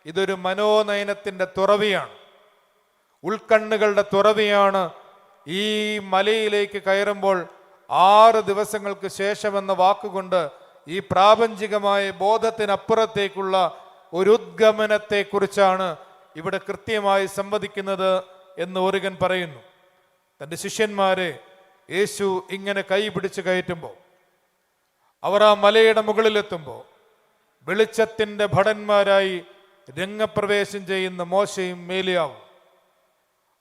ഇതൊരു മനോനയനത്തിൻ്റെ തുറവിയാണ്, ഉൾക്കണ്ണുകളുടെ തുറവിയാണ്. ഈ മലയിലേക്ക് കയറുമ്പോൾ 6 ദിവസങ്ങൾക്ക് ശേഷമെന്ന വാക്കുകൊണ്ട് ഈ പ്രാപഞ്ചികമായ ബോധത്തിനപ്പുറത്തേക്കുള്ള ഒരു ഉദ്ഗമനത്തെക്കുറിച്ചാണ് ഇവിടെ കൃത്യമായി സംവദിക്കുന്നത് എന്ന് ഓറിഗൻ പറയുന്നു. തൻ്റെ ശിഷ്യന്മാരെ യേശു ഇങ്ങനെ കൈ പിടിച്ച് കയറ്റുമ്പോൾ, അവർ ആ മലയുടെ മുകളിലെത്തുമ്പോൾ വെളിച്ചത്തിൻ്റെ ഭടന്മാരായി രംഗപ്രവേശം ചെയ്യുന്ന മോശയും മേലിയാവും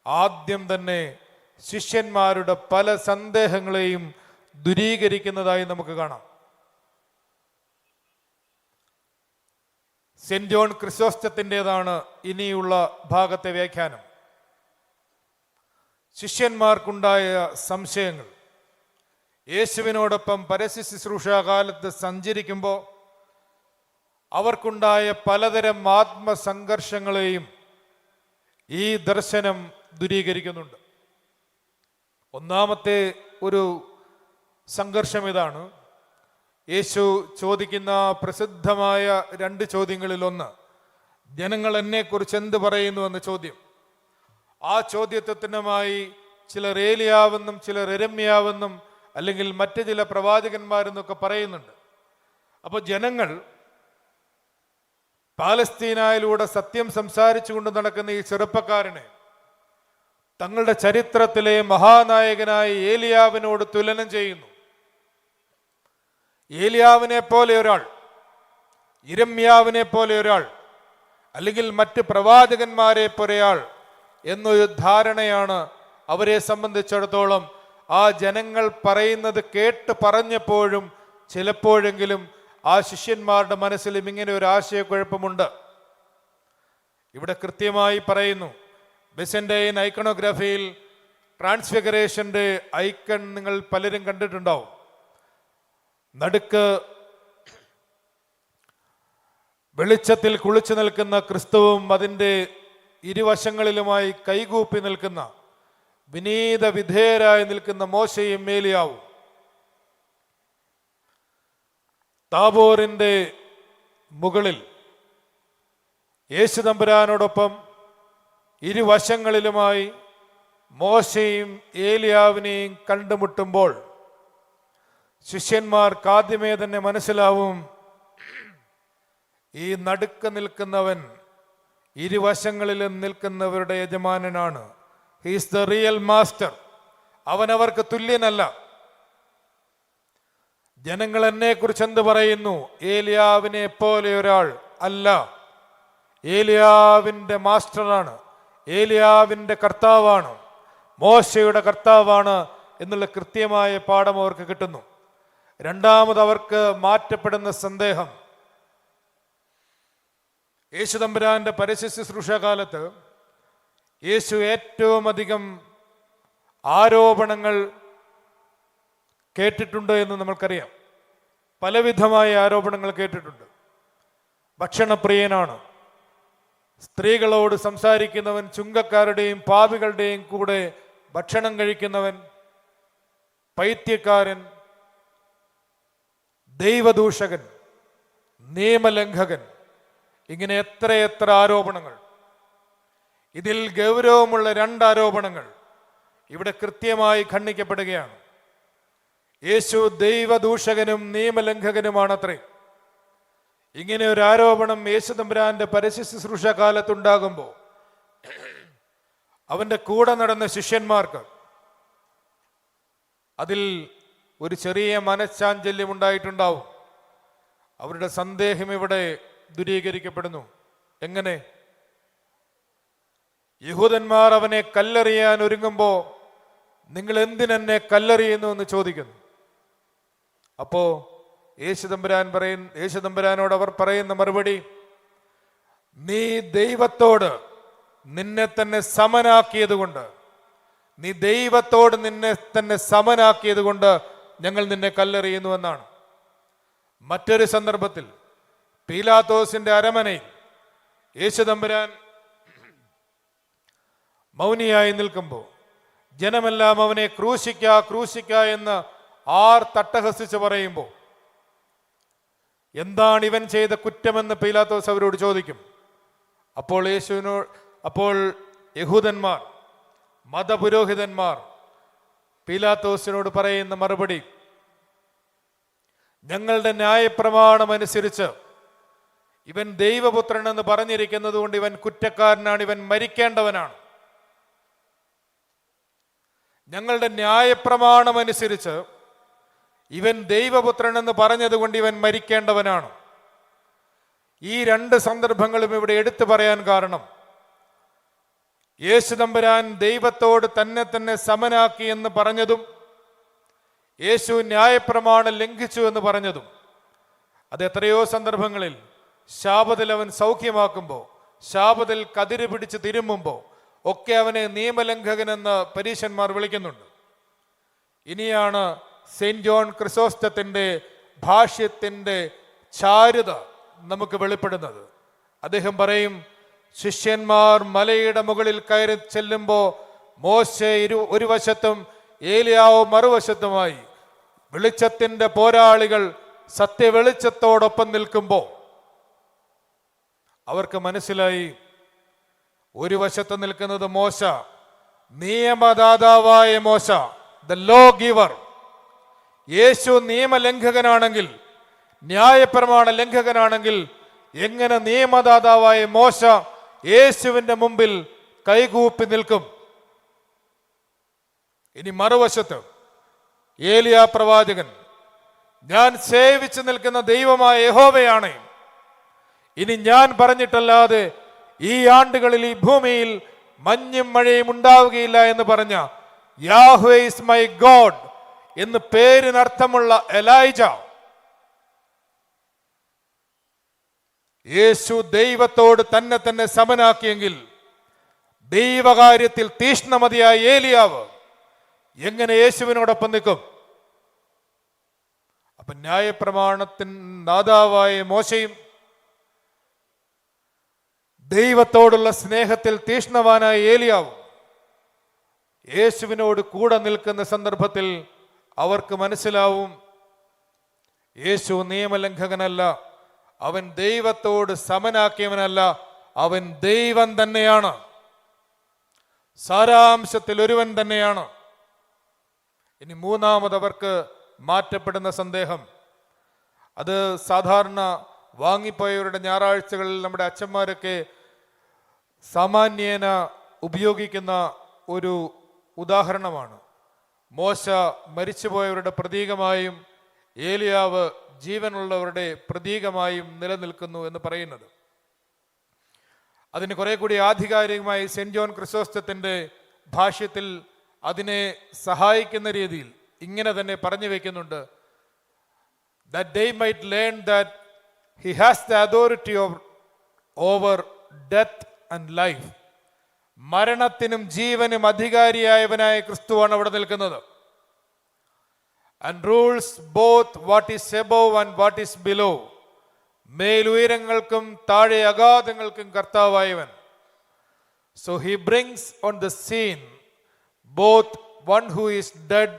ആദ്യം തന്നെ ശിഷ്യന്മാരുടെ പല സന്ദേഹങ്ങളെയും ദൂരീകരിക്കുന്നതായി നമുക്ക് കാണാം. സെന്റ് ജോൺ ക്രിസോസ്റ്റത്തിൻ്റെതാണ് ഇനിയുള്ള ഭാഗത്തെ വ്യാഖ്യാനം. ശിഷ്യന്മാർക്കുണ്ടായ സംശയങ്ങൾ യേശുവിനോടൊപ്പം പരസ്യ ശുശ്രൂഷാകാലത്ത് സഞ്ചരിക്കുമ്പോൾ അവർക്കുണ്ടായ പലതരം ആത്മസംഘർഷങ്ങളെയും ഈ ദർശനം ദൂരീകരിക്കുന്നുണ്ട്. ഒന്നാമത്തെ ഒരു സംഘർഷം ഇതാണ്. യേശു ചോദിക്കുന്ന പ്രസിദ്ധമായ 2 ചോദ്യങ്ങളിൽ ഒന്ന്, ജനങ്ങൾ എന്നെക്കുറിച്ച് എന്ത് പറയുന്നു എന്ന ചോദ്യം. ആ ചോദ്യത്വത്തിനുമായി ചിലർ ഏലിയാവെന്നും ചിലർ യെരമ്യാവെന്നും അല്ലെങ്കിൽ മറ്റു ചില പ്രവാചകന്മാരെന്നൊക്കെ പറയുന്നുണ്ട്. അപ്പോൾ ജനങ്ങൾ പാലസ്തീനയിലൂടെ സത്യം സംസാരിച്ചു കൊണ്ട് നടക്കുന്ന ഈ ചെറുപ്പക്കാരനെ തങ്ങളുടെ ചരിത്രത്തിലെ മഹാനായകനായ ഏലിയാവിനോട് തുലനം ചെയ്യുന്നു. ഏലിയാവിനെ പോലെ ഒരാൾ, യിരെമ്യാവിനെ പോലെ ഒരാൾ, അല്ലെങ്കിൽ മറ്റ് പ്രവാചകന്മാരെ പോലെയാൾ എന്നൊരു ധാരണയാണ് അവരെ സംബന്ധിച്ചിടത്തോളം. ആ ജനങ്ങൾ പറയുന്നത് കേട്ട് പറഞ്ഞപ്പോഴും ചിലപ്പോഴെങ്കിലും ആ ശിഷ്യന്മാരുടെ മനസ്സിലും ഇങ്ങനെ ഒരു ആശയക്കുഴപ്പമുണ്ട്. ഇവിടെ കൃത്യമായി പറയുന്നു, ബിസന്റൈൻ ഐക്കണോഗ്രാഫിയിൽ ട്രാൻസ്ഫിഗറേഷന്റെ ഐക്കൺ നിങ്ങൾ പലരും കണ്ടിട്ടുണ്ടാവും. നടുക്ക് വെളിച്ചത്തിൽ കുളിച്ചു നിൽക്കുന്ന ക്രിസ്തുവും അതിൻ്റെ ഇരുവശങ്ങളിലുമായി കൈകൂപ്പി നിൽക്കുന്ന വിനീത വിധേയരായി നിൽക്കുന്ന മോശയും മേലിയാവും. താബോറിന്റെ മുകളിൽ യേശു തമ്പുരാനോടൊപ്പം ഇരുവശങ്ങളിലുമായി മോശയും ഏലിയാവിനെയും കണ്ടുമുട്ടുമ്പോൾ ശിഷ്യന്മാർക്ക് ആദ്യമേ തന്നെ മനസ്സിലാവും, ഈ നടുക്ക് നിൽക്കുന്നവൻ ഇരുവശങ്ങളിലും നിൽക്കുന്നവരുടെ യജമാനനാണ്. He's the real master. അവനവർക്ക് തുല്യനല്ല. ജനങ്ങൾ എന്നെക്കുറിച്ച് എന്ത് പറയുന്നു? ഏലിയാവിനെ പോലെ ഒരാൾ അല്ല, ഏലിയാവിൻ്റെ മാസ്റ്ററാണ്, ഏലിയാവിൻ്റെ കർത്താവാണ്, മോശയുടെ കർത്താവാണ് എന്നുള്ള കൃത്യമായ പാഠം അവർക്ക് കിട്ടുന്നു. രണ്ടാമത് അവർക്ക് മാറ്റപ്പെടുന്ന സന്ദേഹം, യേശു തമ്പുരാന്റെ പരസ്യ ശുശ്രൂഷാകാലത്ത് യേശു ഏറ്റവും അധികം ആരോപണങ്ങൾ കേട്ടിട്ടുണ്ട് എന്ന് നമ്മൾക്കറിയാം. പലവിധമായ ആരോപണങ്ങൾ കേട്ടിട്ടുണ്ട്. ഭക്ഷണപ്രിയനാണ്, സ്ത്രീകളോട് സംസാരിക്കുന്നവൻ, ചുങ്കക്കാരുടെയും പാപികളുടെയും കൂടെ ഭക്ഷണം കഴിക്കുന്നവൻ, പൈത്യക്കാരൻ, ദൈവദൂഷകൻ, നിയമലംഘകൻ, ഇങ്ങനെ എത്രയെത്ര ആരോപണങ്ങൾ. ഇതിൽ ഗൗരവമുള്ള 2 ആരോപണങ്ങൾ ഇവിടെ കൃത്യമായി ഖണ്ഡിക്കപ്പെടുകയാണ്. യേശു ദൈവദൂഷകനും നിയമലംഘകനുമാണത്രേ. ഇങ്ങനെ ഒരു ആരോപണം യേശു തമ്പുരാന്റെ പരസ്യ ശുശ്രൂഷ കാലത്തുണ്ടാകുമ്പോൾ അവന്റെ കൂടെ നടന്ന ശിഷ്യന്മാർക്ക് അതിൽ ഒരു ചെറിയ മനഃശാഞ്ചല്യം ഉണ്ടായിട്ടുണ്ടാവും. അവരുടെ സന്ദേഹം ഇവിടെ ദൂരീകരിക്കപ്പെടുന്നു. എങ്ങനെ? യഹൂദന്മാർ അവനെ കല്ലെറിയാൻ ഒരുങ്ങുമ്പോൾ നിങ്ങൾ എന്തിനെന്നെ കല്ലെറിയുന്നു എന്ന് ചോദിക്കുന്നു. അപ്പോ യേശുതമ്പുരാനോട് അവർ പറയുന്ന മറുപടി, നീ ദൈവത്തോട് നിന്നെ തന്നെ സമനാക്കിയത് കൊണ്ട് ഞങ്ങൾ നിന്നെ കല്ലെറിയുന്നു എന്നാണ്. മറ്റൊരു സന്ദർഭത്തിൽ പീലാത്തോസിന്റെ അരമനയിൽ യേശുതമ്പുരാൻ മൗനിയായി നിൽക്കുമ്പോൾ ജനമെല്ലാം അവനെ ക്രൂശിക്ക എന്ന് തട്ടഹസിച്ച് പറയുമ്പോൾ എന്താണ് ഇവൻ ചെയ്ത കുറ്റമെന്ന് പീലാത്തോസ് അവരോട് ചോദിക്കും. അപ്പോൾ യഹൂദന്മാർ, മതപുരോഹിതന്മാർ പീലാത്തോസിനോട് പറയുന്ന മറുപടി, ഞങ്ങളുടെ ന്യായപ്രമാണം അനുസരിച്ച് ഇവൻ ദൈവപുത്രൻ എന്ന് പറഞ്ഞിരിക്കുന്നത് കൊണ്ട് ഇവൻ കുറ്റക്കാരനാണ്, ഇവൻ മരിക്കേണ്ടവനാണ്. ഞങ്ങളുടെ ന്യായപ്രമാണം അനുസരിച്ച് ഇവൻ ദൈവപുത്രൻ എന്ന് പറഞ്ഞതുകൊണ്ട് ഇവൻ മരിക്കേണ്ടവനാണ്. ഈ 2 സന്ദർഭങ്ങളും ഇവിടെ എടുത്തു പറയാൻ കാരണം, യേശു തമ്പുരാൻ ദൈവത്തോട് തന്നെ സമനാക്കി എന്ന് പറഞ്ഞതും യേശു ന്യായപ്രമാണം ലംഘിച്ചു എന്ന് പറഞ്ഞതും അത് എത്രയോ സന്ദർഭങ്ങളിൽ ശാബത്തിൽ അവൻ സൗഖ്യമാക്കുമ്പോൾ, ശാബത്തിൽ കതിര് പിടിച്ച് തിരുമ്മുമ്പോൾ ഒക്കെ അവനെ നിയമലംഘകനെന്ന് പരീശന്മാർ വിളിക്കുന്നുണ്ട്. ഇനിയാണ് സെയിന്റ് ജോൺ ക്രിസോസ്റ്റത്തിന്റെ ഭാഷ്യത്തിന്റെ ചാരുത നമുക്ക് വെളിപ്പെടുന്നത്. അദ്ദേഹം ശിഷ്യന്മാർ മലയുടെ മുകളിൽ കയറി ചെല്ലുമ്പോൾ മോശെ ഒരു വശത്തും ഏലിയാവ് മറുവശത്തുമായി വെളിച്ചത്തിന്റെ പോരാളികൾ സത്യവെളിച്ചത്തോടൊപ്പം നിൽക്കുമ്പോൾ അവർക്ക് മനസ്സിലായി, ഒരു വശത്ത് നിൽക്കുന്നത് മോശ, നിയമദാതാവായ മോശ, ദ ലോ ഗിവർ. യേശു നിയമലംഘകനാണെങ്കിൽ, ന്യായപ്രമാണ ലംഘകനാണെങ്കിൽ എങ്ങനെ നിയമദാതാവായ മോശ യേശുവിന്റെ മുമ്പിൽ കൈകൂപ്പി നിൽക്കും? ഇനി മറുവശത്ത് ഏലിയാ പ്രവാചകൻ, ഞാൻ സേവിച്ചു നിൽക്കുന്ന ദൈവമായ യഹോവയാണ്, ഇനി ഞാൻ പറഞ്ഞിട്ടല്ലാതെ ഈ ആണ്ടുകളിൽ ഈ ഭൂമിയിൽ മഞ്ഞും മഴയും ഉണ്ടാവുകയില്ല എന്ന് പറഞ്ഞ യാഹ്വേ ഈസ് മൈ ഗോഡ് എന്ന് പേരിനർത്ഥമുള്ള എലൈജ, യേശു ദൈവത്തോട് തന്നെ സമനാക്കിയെങ്കിൽ ദൈവകാര്യത്തിൽ തീഷ്ണമതിയായ ഏലിയാവ് എങ്ങനെ യേശുവിനോടൊപ്പം നിൽക്കും? അപ്പൊ ന്യായപ്രമാണത്തിൻ നാദാവായ മോശയും ദൈവത്തോടുള്ള സ്നേഹത്തിൽ തീഷ്ണവാനായ ഏലിയാവും യേശുവിനോട് കൂടെ നിൽക്കുന്ന സന്ദർഭത്തിൽ അവർക്ക് മനസ്സിലാവും, യേശു നിയമലംഘകനല്ല, അവൻ ദൈവത്തോട് സമനാക്കിയവനല്ല, അവൻ ദൈവം തന്നെയാണ്, സാരാംശത്തിൽ ഒരുവൻ തന്നെയാണ്. ഇനി മൂന്നാമത് അവർക്ക് മാറ്റപ്പെടുന്ന സന്ദേഹം, അത് സാധാരണ വാങ്ങിപ്പോയവരുടെ ഞായറാഴ്ചകളിൽ നമ്മുടെ അച്ഛന്മാരൊക്കെ സാമാന്യേന ഉപയോഗിക്കുന്ന ഒരു ഉദാഹരണമാണ്. മോശ മരിച്ചുപോയവരുടെ പ്രതീകമായും ഏലിയാവ് ജീവനുള്ളവരുടെ പ്രതീകമായും നിലനിൽക്കുന്നു എന്ന് പറയുന്നത്. അതിന് കുറെ കൂടി ആധികാരികമായി സെന്റ് ജോൺ ക്രിസോസ്റ്റത്തിന്റെ ഭാഷ്യത്തിൽ അതിനെ സഹായിക്കുന്ന രീതിയിൽ ഇങ്ങനെ തന്നെ പറഞ്ഞു വെക്കുന്നുണ്ട്. That they might learn that he has the authority over death and life. മരണത്തിനും ജീവനും അധികാരിയായവനായ ക്രിസ്തുവാണ് അവിടെ നിൽക്കുന്നത്. And rules both what is above and what is below. മേലുയരങ്ങൾക്കും താഴെ അഗാധങ്ങൾക്കും കർത്താവായവൻ. So he brings on the scene both one who is dead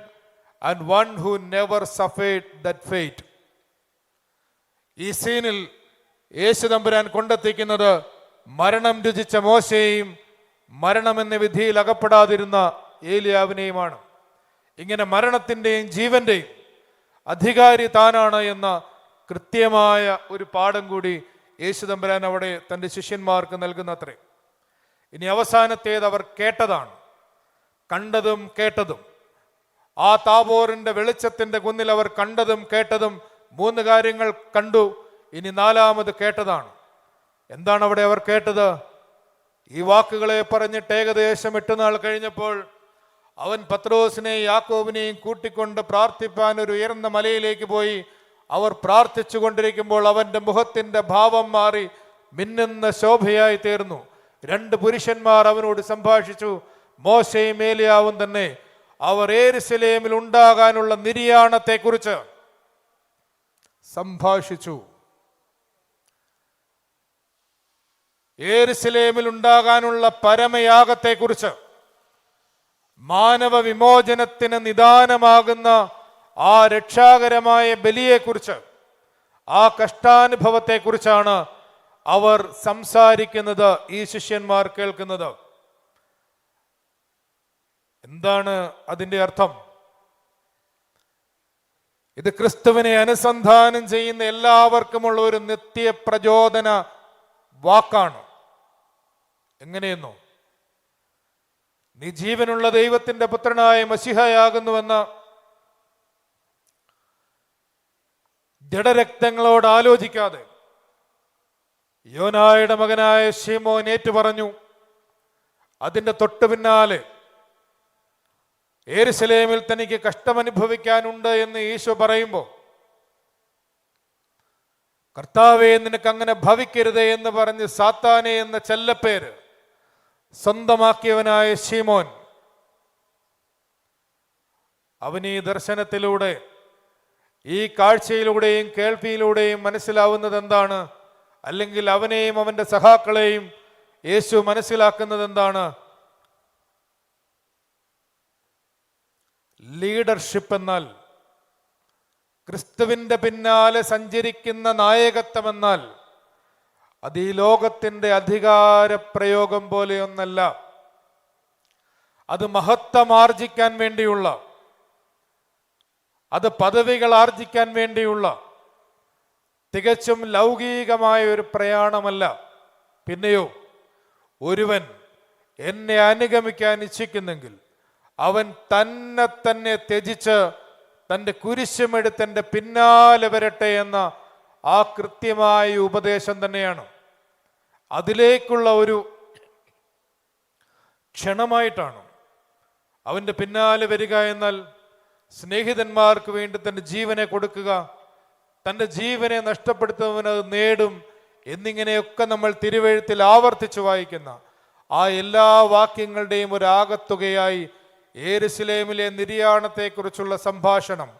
and one who never suffered that fate. ഈ സീനിൽ യേശു തമ്പുരാൻ കൊണ്ടെത്തിക്കുന്നത് മരണം രുചിച്ച മോശയെയും മരണമെന്ന വിധിയിൽ അകപ്പെടാതിരുന്ന ഏലിയാവിനെയുമാണ്. ഇങ്ങനെ മരണത്തിൻ്റെയും ജീവന്റെയും അധികാരി താനാണ് എന്ന കൃത്യമായ ഒരു പാഠം കൂടി യേശു തമ്പുരാൻ അവിടെ തൻ്റെ ശിഷ്യന്മാർക്ക് നൽകുന്നത്രേ. ഇനി അവസാനത്തേത് അവർ കേട്ടതാണ്. കണ്ടതും കേട്ടതും. ആ താബോറിന്റെ വെളിച്ചത്തിന്റെ കുന്നിൽ അവർ കണ്ടതും കേട്ടതും 3 കാര്യങ്ങൾ കണ്ടു. ഇനി 4ാമത് കേട്ടതാണ്. എന്താണ് അവിടെ അവർ കേട്ടത്? ഈ വാക്കുകളെ പറഞ്ഞിട്ട് ഏകദേശം 8 നാൾ കഴിഞ്ഞപ്പോൾ അവൻ പത്രോസിനെയും യാക്കോബിനെയും കൂട്ടിക്കൊണ്ട് പ്രാർത്ഥിപ്പാൻ ഒരു ഉയർന്ന മലയിലേക്ക് പോയി. അവർ പ്രാർത്ഥിച്ചു കൊണ്ടിരിക്കുമ്പോൾ അവന്റെ മുഖത്തിന്റെ ഭാവം മാറി മിന്നുന്ന ശോഭയായി തീർന്നു. 2 പുരുഷന്മാർ അവനോട് സംഭാഷിച്ചു. മോശയും ഏലിയാവും തന്നെ. അവർ യെരൂശലേമിൽ ഉണ്ടാകാനുള്ള നിര്യാണത്തെക്കുറിച്ച് സംഭാഷിച്ചു. യെരൂശലേമിൽ ഉണ്ടാകാനുള്ള പരമയാഗത്തെക്കുറിച്ച്, മാനവ വിമോചനത്തിന് നിദാനമാകുന്ന ആ രക്ഷാകരമായ ബലിയെക്കുറിച്ച്, ആ കഷ്ടാനുഭവത്തെക്കുറിച്ചാണ് അവർ സംസാരിക്കുന്നത്. ഈ ശിഷ്യന്മാർ കേൾക്കുന്നത്. എന്താണ് അതിൻ്റെ അർത്ഥം? ഇത് ക്രിസ്തുവിനെ അനുസന്ധാനം ചെയ്യുന്ന എല്ലാവർക്കുമുള്ള ഒരു നിത്യപ്രചോദന വാക്കാണ്. എങ്ങനെയെന്നോ, നീ ജീവനുള്ള ദൈവത്തിന്റെ പുത്രനായ മശിഹയാകുന്നുവെന്ന ജഡരക്തങ്ങളോട് ആലോചിക്കാതെ യോനായുടെ മകനായ ശീമോൻ ഏറ്റുപറഞ്ഞു. അതിന്റെ തൊട്ടു പിന്നാലെ യെരൂശലേമിൽ തനിക്ക് കഷ്ടമനുഭവിക്കാനുണ്ട് എന്ന് ഈശോ പറയുമ്പോൾ, കർത്താവേ നിനക്ക് അങ്ങനെ ഭവിക്കരുതേ എന്ന് പറഞ്ഞ് സാത്താനെ എന്ന ചെല്ലപ്പേര് സ്വന്തമാക്കിയവനായ ശീമോൻ, അവൻ ഈ ദർശനത്തിലൂടെ, ഈ കാഴ്ചയിലൂടെയും കേൾവിയിലൂടെയും മനസ്സിലാവുന്നത് എന്താണ്? അല്ലെങ്കിൽ അവനെയും അവന്റെ സഹാക്കളെയും യേശു മനസ്സിലാക്കുന്നത് എന്താണ്? ലീഡർഷിപ്പ് എന്നാൽ, ക്രിസ്തുവിന്റെ പിന്നാലെ സഞ്ചരിക്കുന്ന നായകത്വം എന്നാൽ അത് ഈ ലോകത്തിന്റെ അധികാര പ്രയോഗം പോലെയൊന്നല്ല. അത് മഹത്വം ആർജിക്കാൻ വേണ്ടിയുള്ള, അത് പദവികൾ ആർജിക്കാൻ വേണ്ടിയുള്ള തികച്ചും ലൗകികമായ ഒരു പ്രയാണമല്ല. പിന്നെയോ, ഒരുവൻ എന്നെ അനുഗമിക്കാൻ ഇച്ഛിക്കുന്നെങ്കിൽ അവൻ തന്നെ ത്യജിച്ച് തൻ്റെ കുരിശുമെടുത്ത് എൻ്റെ പിന്നാലെ വരട്ടെ എന്ന ആ കൃത്യമായ ഉപദേശം തന്നെയാണ്. അതിലേക്കുള്ള ഒരു ക്ഷണമായിട്ടാണ് അവൻ്റെ പിന്നാലെ വരിക എന്നാൽ സ്നേഹിതന്മാർക്ക് വേണ്ടി തൻ്റെ ജീവനെ കൊടുക്കുക, തൻ്റെ ജീവനെ നഷ്ടപ്പെടുത്തുന്നവനത് നേടും എന്നിങ്ങനെയൊക്കെ നമ്മൾ തിരുവെഴുത്തിൽ ആവർത്തിച്ചു വായിക്കുന്ന ആ എല്ലാ വാക്യങ്ങളുടെയും ഒരു ആകത്തുകയായി യെരൂശലേമിലെ നിര്യാണത്തെക്കുറിച്ചുള്ള സംഭാഷണം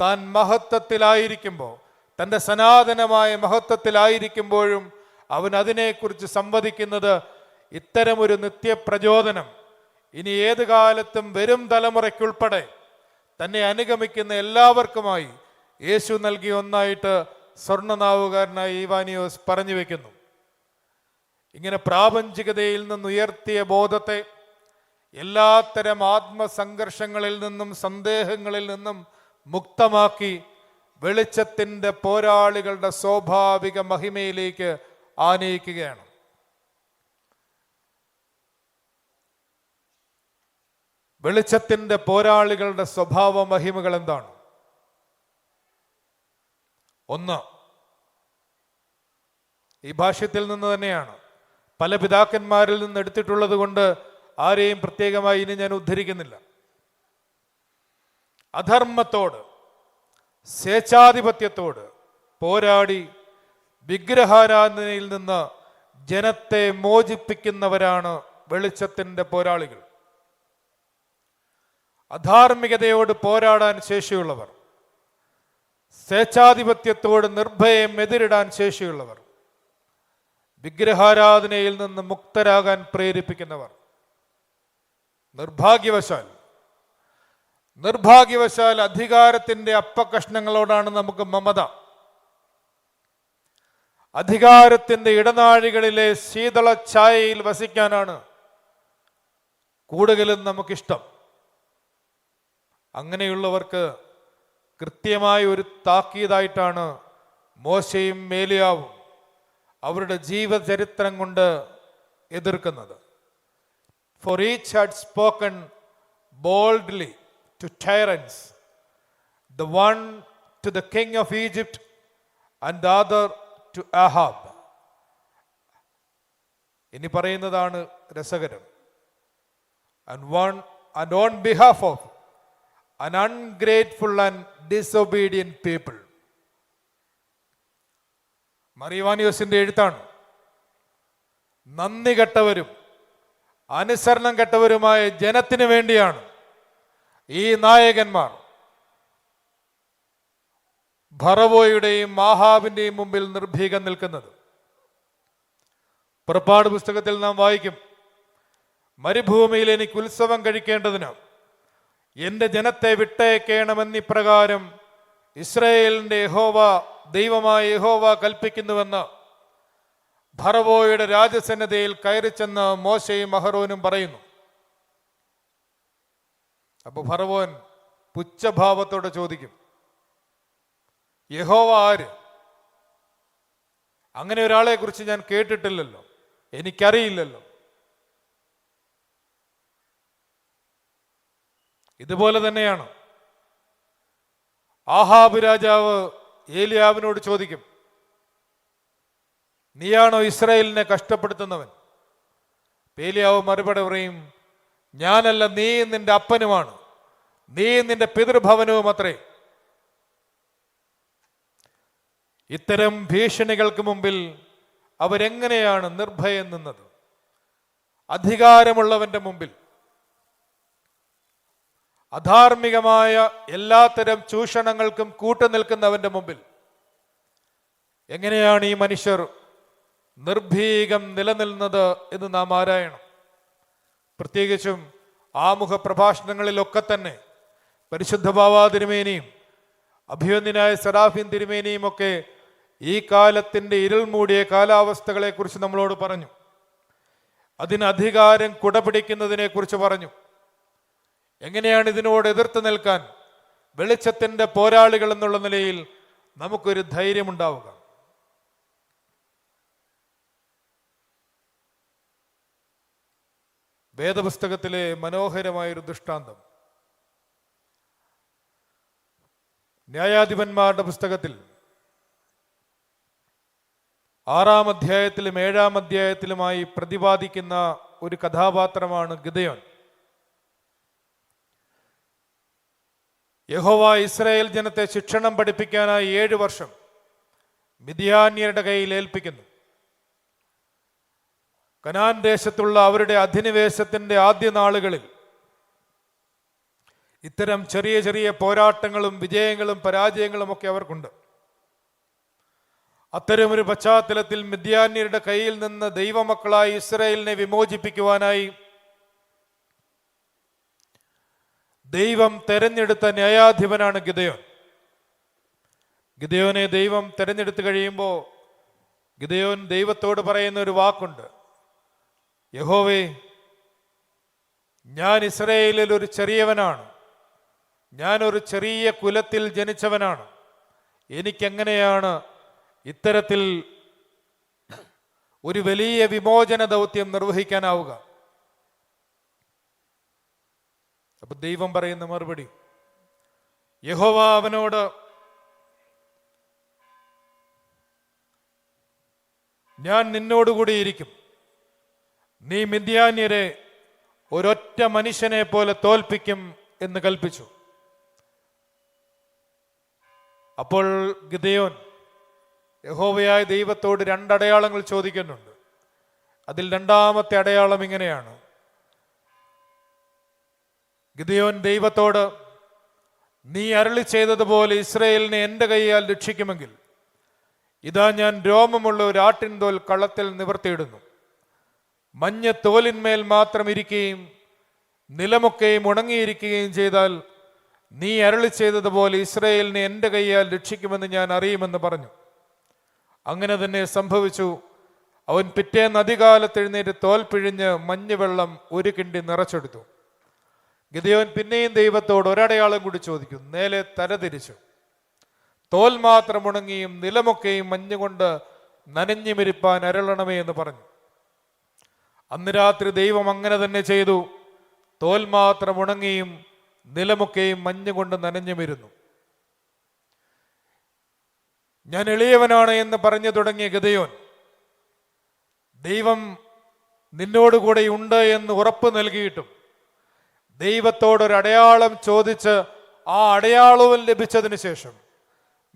താൻ മഹത്വത്തിലായിരിക്കുമ്പോൾ, തൻ്റെ സനാതനമായ മഹത്വത്തിലായിരിക്കുമ്പോഴും അവൻ അതിനെക്കുറിച്ച് സംവദിക്കുന്നത് ഇത്തരമൊരു നിത്യപ്രചോദനം ഇനി ഏത് കാലത്തും വരും തലമുറയ്ക്കുൾപ്പെടെ തന്നെ അനുഗമിക്കുന്ന എല്ലാവർക്കുമായി യേശു നൽകിയ ഒന്നായിട്ട് സ്വർണ്ണനാവുകാരനായ ഈവാനിയോസ് പറഞ്ഞു വെക്കുന്നു. ഇങ്ങനെ പ്രാപഞ്ചികതയിൽ നിന്നുയർത്തിയ ബോധത്തെ എല്ലാത്തരം ആത്മസംഘർഷങ്ങളിൽ നിന്നും സന്ദേഹങ്ങളിൽ നിന്നും മുക്തമാക്കി വെളിച്ചത്തിൻ്റെ പോരാളികളുടെ സ്വാഭാവിക മഹിമയിലേക്ക് ആനയിക്കുകയാണ്. വെളിച്ചത്തിൻ്റെ പോരാളികളുടെ സ്വഭാവ മഹിമകൾ എന്താണ്? ഒന്ന്, ഈ ഭാഷ്യത്തിൽ നിന്ന് തന്നെയാണ്, പല പിതാക്കന്മാരിൽ നിന്ന് എടുത്തിട്ടുള്ളത് കൊണ്ട് ആരെയും പ്രത്യേകമായി ഇനി ഞാൻ ഉദ്ധരിക്കുന്നില്ല. അധർമ്മത്തോട്, സ്വേച്ഛാധിപത്യത്തോട് പോരാടി വിഗ്രഹാരാധനയിൽ നിന്ന് ജനത്തെ മോചിപ്പിക്കുന്നവരാണ് വെളിച്ചത്തിൻ്റെ പോരാളികൾ. അധാർമികതയോട് പോരാടാൻ ശേഷിയുള്ളവർ, സ്വേച്ഛാധിപത്യത്തോട് നിർഭയം എതിരിടാൻ ശേഷിയുള്ളവർ, വിഗ്രഹാരാധനയിൽ നിന്ന് മുക്തരാകാൻ പ്രേരിപ്പിക്കുന്നവർ. നിർഭാഗ്യവശാൽ അധികാരത്തിന്റെ അപ്പക്കഷ്ണങ്ങളോടാണ് നമുക്ക് മമത. അധികാരത്തിന്റെ ഇടനാഴികളിലെ ശീതള ഛായയിൽ വസിക്കാനാണ് കൂടുതലും നമുക്കിഷ്ടം. അങ്ങനെയുള്ളവർക്ക് കൃത്യമായ ഒരു താക്കീതായിട്ടാണ് മോശയും ഏലിയാവും അവരുടെ ജീവചരിത്രം കൊണ്ട് എതിർക്കുന്നത്. For each had spoken boldly to tyrants, the one to the king of Egypt and the other to Ahab. ഇനി പറയുന്നതാണ് രസകരം. And on behalf of an ungrateful and disobedient people. മറിവാനിയോസിന്റെ എഴുത്താണ്. നന്ദി കെട്ടവരും അനുസരണം കെട്ടവരുമായ ജനത്തിന് വേണ്ടിയാണ് ഈ നായകന്മാർ ഫറവോയുടെയും ആഹാബിന്റെയും മുമ്പിൽ നിർഭീകം നിൽക്കുന്നത്. പുറപ്പാട് പുസ്തകത്തിൽ നാം വായിക്കും, മരുഭൂമിയിൽ എനിക്ക് ഉത്സവം കഴിക്കേണ്ടതിന് എന്റെ ജനത്തെ വിട്ടയക്കണമെന്നിപ്രകാരം ഇസ്രായേലിന്റെ ദൈവമായ യഹോവ കൽപ്പിക്കുന്നുവെന്ന് ഫറവോയുടെ രാജസന്നദ്ധയിൽ കയറിച്ചെന്ന് മോശയും അഹരോനും പറയുന്നു. അപ്പൊ ഫറവോൻ പുച്ഛഭാവത്തോടെ ചോദിക്കും, യഹോവ ആര്? അങ്ങനെ ഒരാളെ കുറിച്ച് ഞാൻ കേട്ടിട്ടില്ലല്ലോ, എനിക്കറിയില്ലല്ലോ. ഇതുപോലെ തന്നെയാണ് ആഹാബ് രാജാവ് ഏലിയാവിനോട് ചോദിക്കും, നീയാണോ ഇസ്രായേലിനെ കഷ്ടപ്പെടുത്തുന്നവൻ? ഏലിയാവ് മറുപടി പറയും, ഞാനല്ല, നീ നിന്റെ അപ്പനുമാണ്, നീ നിന്റെ പിതൃഭവനവും അത്രേ. ഇത്തരം ഭീഷണികൾക്ക് മുമ്പിൽ അവരെങ്ങനെയാണ് നിർഭയം നിന്നത്? അധികാരമുള്ളവന്റെ മുമ്പിൽ, അധാർമികമായ എല്ലാത്തരം ചൂഷണങ്ങൾക്കും കൂട്ടുനിൽക്കുന്നവന്റെ മുമ്പിൽ എങ്ങനെയാണ് ഈ മനുഷ്യർ നിർഭീകം നിലനിൽക്കുന്നത് എന്ന് നാം ആരായണം. പ്രത്യേകിച്ചും ആമുഖ പ്രഭാഷണങ്ങളിലൊക്കെ തന്നെ പരിശുദ്ധ ബാവാ തിരുമേനിയും അഭിവന്ദ്യനായ സെറാഫീൻ തിരുമേനിയും ഒക്കെ ഈ കാലത്തിന്റെ ഇരുൾ മൂടിയ കാലാവസ്ഥകളെ കുറിച്ച് നമ്മളോട് പറഞ്ഞു. അതിന് അധികാരം കുടപിടിക്കുന്നതിനെ കുറിച്ച് പറഞ്ഞു. എങ്ങനെയാണ് ഇതിനോട് എതിർത്ത് നിൽക്കാൻ വെളിച്ചത്തിന്റെ പോരാളികൾ എന്നുള്ള നിലയിൽ നമുക്കൊരു ധൈര്യമുണ്ടാവുക. വേദപുസ്തകത്തിലെ മനോഹരമായൊരു ദൃഷ്ടാന്തം ന്യായാധിപന്മാരുടെ പുസ്തകത്തിൽ 6-ാം അധ്യായത്തിലും 7-ാം അധ്യായത്തിലുമായി പ്രതിപാദിക്കുന്ന ഒരു കഥാപാത്രമാണ് ഗിദെയോൻ. യഹോവ ഇസ്രായേൽ ജനത്തെ ശിക്ഷണം പഠിപ്പിക്കാനായി 7 വർഷം മിദ്യാന്യരുടെ കയ്യിൽ ഏൽപ്പിക്കുന്നു. കനാൻ ദേശത്തുള്ള അവരുടെ അധിനിവേശത്തിന്റെ ആദ്യ നാളുകളിൽ ഇത്തരം ചെറിയ ചെറിയ പോരാട്ടങ്ങളും വിജയങ്ങളും പരാജയങ്ങളും ഒക്കെ അവർക്കുണ്ട്. അത്തരമൊരു പശ്ചാത്തലത്തിൽ മിദ്യാന്യരുടെ കയ്യിൽ നിന്ന് ദൈവമക്കളായി ഇസ്രായേലിനെ വിമോചിപ്പിക്കുവാനായി ദൈവം തെരഞ്ഞെടുത്ത ന്യായാധിപനാണ് ഗിദെയോൻ. ഗിദെയോനെ ദൈവം തെരഞ്ഞെടുത്തു കഴിയുമ്പോൾ ഗിദെയോൻ ദൈവത്തോട് പറയുന്ന ഒരു വാക്കുണ്ട്, യഹോവേ, ഞാൻ ഇസ്രായേലിൽ ഒരു ചെറിയവനാണ്, ഞാൻ ഒരു ചെറിയ കുലത്തിൽ ജനിച്ചവനാണ്, എനിക്കെങ്ങനെയാണ് ഇത്തരത്തിൽ ഒരു വലിയ വിമോചന ദൗത്യം നിർവഹിക്കാനാവുക? അപ്പൊ ദൈവം പറയുന്ന മറുപടി, യഹോവ അവനോട്, ഞാൻ നിന്നോടുകൂടിയിരിക്കും, നീ മിദ്യാന്യരെ ഒരൊറ്റ മനുഷ്യനെ പോലെ തോൽപ്പിക്കും എന്ന് കൽപ്പിച്ചു. അപ്പോൾ ഗിദെയോൻ യഹോവയായ ദൈവത്തോട് 2 അടയാളങ്ങൾ ചോദിക്കുന്നുണ്ട്. അതിൽ 2-ാമത്തെ അടയാളം ഇങ്ങനെയാണ്. ഗിദെയോൻ ദൈവത്തോട്, നീ അരുളി ചെയ്തതുപോലെ ഇസ്രായേലിനെ എൻ്റെ കൈയാൽ രക്ഷിക്കുമെങ്കിൽ ഇതാ ഞാൻ രോമമുള്ള ഒരു ആട്ടിൻതോൽ കളത്തിൽ നിവർത്തിയിടുന്നു, മഞ്ഞ തോലിന്മേൽ മാത്രം ഇരിക്കുകയും നിലമൊക്കെയും ഉണങ്ങിയിരിക്കുകയും ചെയ്താൽ നീ അരുളി ചെയ്തതുപോലെ ഇസ്രായേലിനെ എൻ്റെ കൈയാൽ രക്ഷിക്കുമെന്ന് ഞാൻ അറിയുമെന്ന് പറഞ്ഞു. അങ്ങനെ തന്നെ സംഭവിച്ചു. അവൻ പിറ്റേന്ന് അധികാലത്ത് എഴുന്നേറ്റ് തോൽ പിഴിഞ്ഞ് മഞ്ഞുവെള്ളം ഒരു കിണ്ടി നിറച്ചെടുത്തു. ഗിദെയോൻ പിന്നെയും ദൈവത്തോട് ഒരടയാളം കൂടി ചോദിക്കും. നേരെ തലതിരിച്ചു. തോൽ മാത്രം ഉണങ്ങിയും നിലമൊക്കെയും മഞ്ഞുകൊണ്ട് നനഞ്ഞുമിരിപ്പാൻ അരുളണമേ എന്ന് പറഞ്ഞു. അന്ന് രാത്രി ദൈവം അങ്ങനെ തന്നെ ചെയ്തു. തോൽ മാത്രം ഉണങ്ങിയും നിലമൊക്കെയും മഞ്ഞുകൊണ്ട് നനഞ്ഞുമിരുന്നു. ഞാൻ എളിയവനാണ് എന്ന് പറഞ്ഞു തുടങ്ങിയ ഗിദെയോൻ, ദൈവം നിന്നോടുകൂടെ ഉണ്ട് എന്ന് ഉറപ്പ് നൽകിയിട്ടും ദൈവത്തോടൊരു അടയാളം ചോദിച്ച് ആ അടയാളവും ലഭിച്ചതിന് ശേഷം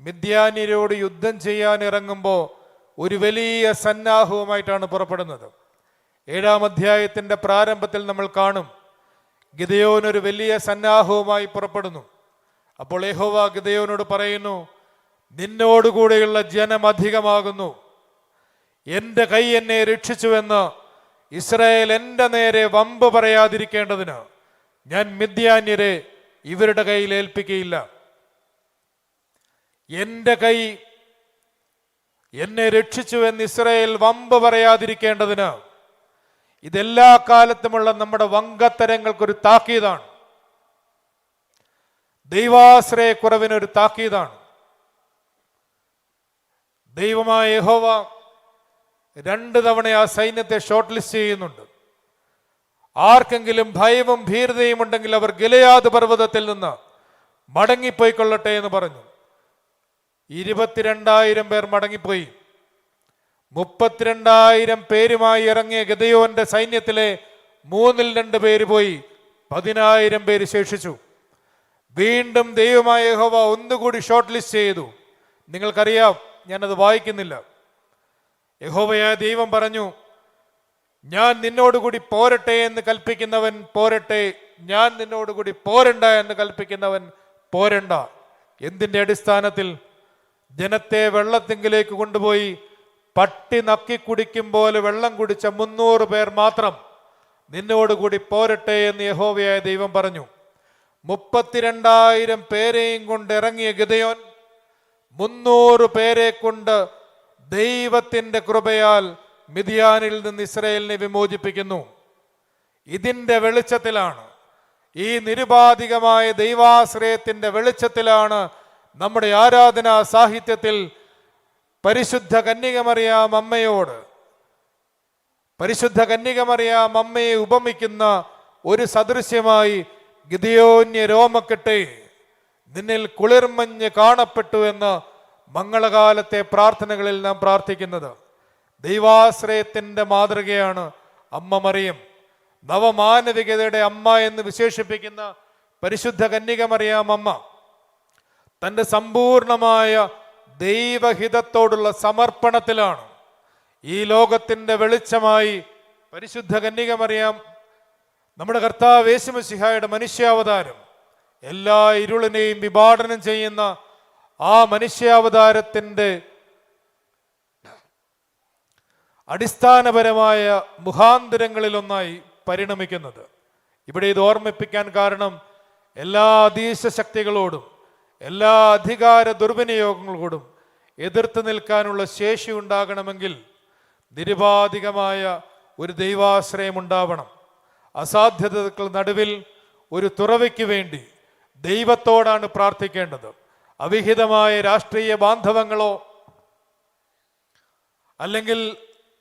മിദ്യാന്യരോട് യുദ്ധം ചെയ്യാൻ ഇറങ്ങുമ്പോൾ ഒരു വലിയ സന്നാഹവുമായിട്ടാണ് പുറപ്പെടുന്നത്. 7-ാം അധ്യായത്തിന്റെ പ്രാരംഭത്തിൽ നമ്മൾ കാണും, ഗിദെയോൻ ഒരു വലിയ സന്നാഹവുമായി പുറപ്പെടുന്നു. അപ്പോൾ യഹോവ ഗിദെയോനോട് പറയുന്നു, നിന്നോടുകൂടെയുള്ള ജനം അധികമാകുന്നു, എൻ്റെ കൈ എന്നെ രക്ഷിച്ചുവെന്ന് ഇസ്രായേൽ എൻ്റെ നേരെ വമ്പ് പറയാതിരിക്കേണ്ടതിന് ഞാൻ മിദ്യാന്യരെ ഇവരുടെ കയ്യിൽ ഏൽപ്പിക്കുകയില്ല. എൻ്റെ കൈ എന്നെ രക്ഷിച്ചുവെന്ന് ഇസ്രായേൽ വമ്പ് പറയാതിരിക്കേണ്ടതിന് ഇതെല്ലാ കാലത്തുമുള്ള നമ്മുടെ വങ്കത്തരങ്ങൾക്കൊരു താക്കീതാണ്. ദൈവാശ്രയക്കുറവിനൊരു താക്കീതാണ്. ദൈവമായ യഹോവ 2 തവണ ആ സൈന്യത്തെ ഷോർട്ട് ലിസ്റ്റ് ചെയ്യുന്നുണ്ട്. ആർക്കെങ്കിലും ഭയവും ഭീരതയും ഉണ്ടെങ്കിൽ അവർ ഗിലെയാദ് പർവ്വതത്തിൽ നിന്ന് മടങ്ങിപ്പോയിക്കൊള്ളട്ടെ എന്ന് പറഞ്ഞു. 22,000 പേർ മടങ്ങിപ്പോയി. 32,000 പേരുമായി ഇറങ്ങിയ ഗിദെയോന്റെ സൈന്യത്തിലെ 2 പേര് പോയി. 10,000 പേര് ശേഷിച്ചു. വീണ്ടും ദൈവമായ യഹോവ ഒന്നുകൂടി ഷോർട്ട് ലിസ്റ്റ് ചെയ്തു. നിങ്ങൾക്കറിയാം, ഞാനത് വായിക്കുന്നില്ല. യഹോവയായ ദൈവം പറഞ്ഞു, ഞാൻ നിന്നോടുകൂടി പോരട്ടെ എന്ന് കൽപ്പിക്കുന്നവൻ പോരട്ടെ, ഞാൻ നിന്നോടുകൂടി പോരണ്ട എന്ന് കൽപ്പിക്കുന്നവൻ പോരണ്ട. എന്തിന്റെ അടിസ്ഥാനത്തിൽ? ജനത്തെ വെള്ളത്തിങ്കിലേക്ക് കൊണ്ടുപോയി പട്ടി നക്കി കുടിക്കും പോലെ വെള്ളം കുടിച്ച 300 പേർ മാത്രം നിന്നോടുകൂടി പോരട്ടെ എന്ന് യഹോവയായ ദൈവം പറഞ്ഞു. 32,000 പേരെയും കൊണ്ട് ഇറങ്ങിയ ഗിദെയോൻ 300 പേരെ കൊണ്ട് ദൈവത്തിന്റെ കൃപയാൽ മിദ്യാനിൽ നിന്ന് ഇസ്രായേലിനെ വിമോചിപ്പിക്കുന്നു. ഇതിന്റെ വെളിച്ചത്തിലാണ്, ഈ നിരുപാധികമായ ദൈവാശ്രയത്തിന്റെ വെളിച്ചത്തിലാണ് നമ്മുടെ ആരാധനാ സാഹിത്യത്തിൽ പരിശുദ്ധ കന്യകമറിയാം അമ്മയെ ഉപമിക്കുന്ന ഒരു സദൃശ്യമായി ഗിദെയോന്യ രോമക്കെട്ടേ, നിന്നിൽ കുളിർമഞ്ഞ് കാണപ്പെട്ടു എന്ന് മംഗളകാലത്തെ പ്രാർത്ഥനകളിൽ നാം പ്രാർത്ഥിക്കുന്നത്. ദൈവാശ്രയത്തിന്റെ മാതൃകയാണ് അമ്മ മറിയം. നവമാനവികതയുടെ അമ്മ എന്ന് വിശേഷിപ്പിക്കുന്ന പരിശുദ്ധ കന്യകമറിയാം അമ്മ തൻ്റെ സമ്പൂർണമായ ദൈവഹിതത്തോടുള്ള സമർപ്പണത്തിലാണ് ഈ ലോകത്തിന്റെ വെളിച്ചമായി പരിശുദ്ധ കന്യകമറിയാം നമ്മുടെ കർത്താവ് യേശു മിശിഹായുടെ മനുഷ്യാവതാരം, എല്ലാ ഇരുളിനെയും വിഭാടനം ചെയ്യുന്ന ആ മനുഷ്യാവതാരത്തിന്റെ അടിസ്ഥാനപരമായ മുഖാന്തരങ്ങളിലൊന്നായി പരിണമിക്കുന്നത്. ഇവിടെ ഇത് ഓർമ്മിപ്പിക്കാൻ കാരണം, എല്ലാ അധീശ ശക്തികളോടും എല്ലാ അധികാര ദുർവിനിയോഗങ്ങളോടും എതിർത്ത് നിൽക്കാനുള്ള ശേഷി ഉണ്ടാകണമെങ്കിൽ നിരുപാധികമായ ഒരു ദൈവാശ്രയം ഉണ്ടാവണം. അസാധ്യതകൾ നടുവിൽ ഒരു തുറവയ്ക്ക് വേണ്ടി ദൈവത്തോടാണ് പ്രാർത്ഥിക്കേണ്ടത്. അവിഹിതമായ രാഷ്ട്രീയ ബാന്ധവങ്ങളോ അല്ലെങ്കിൽ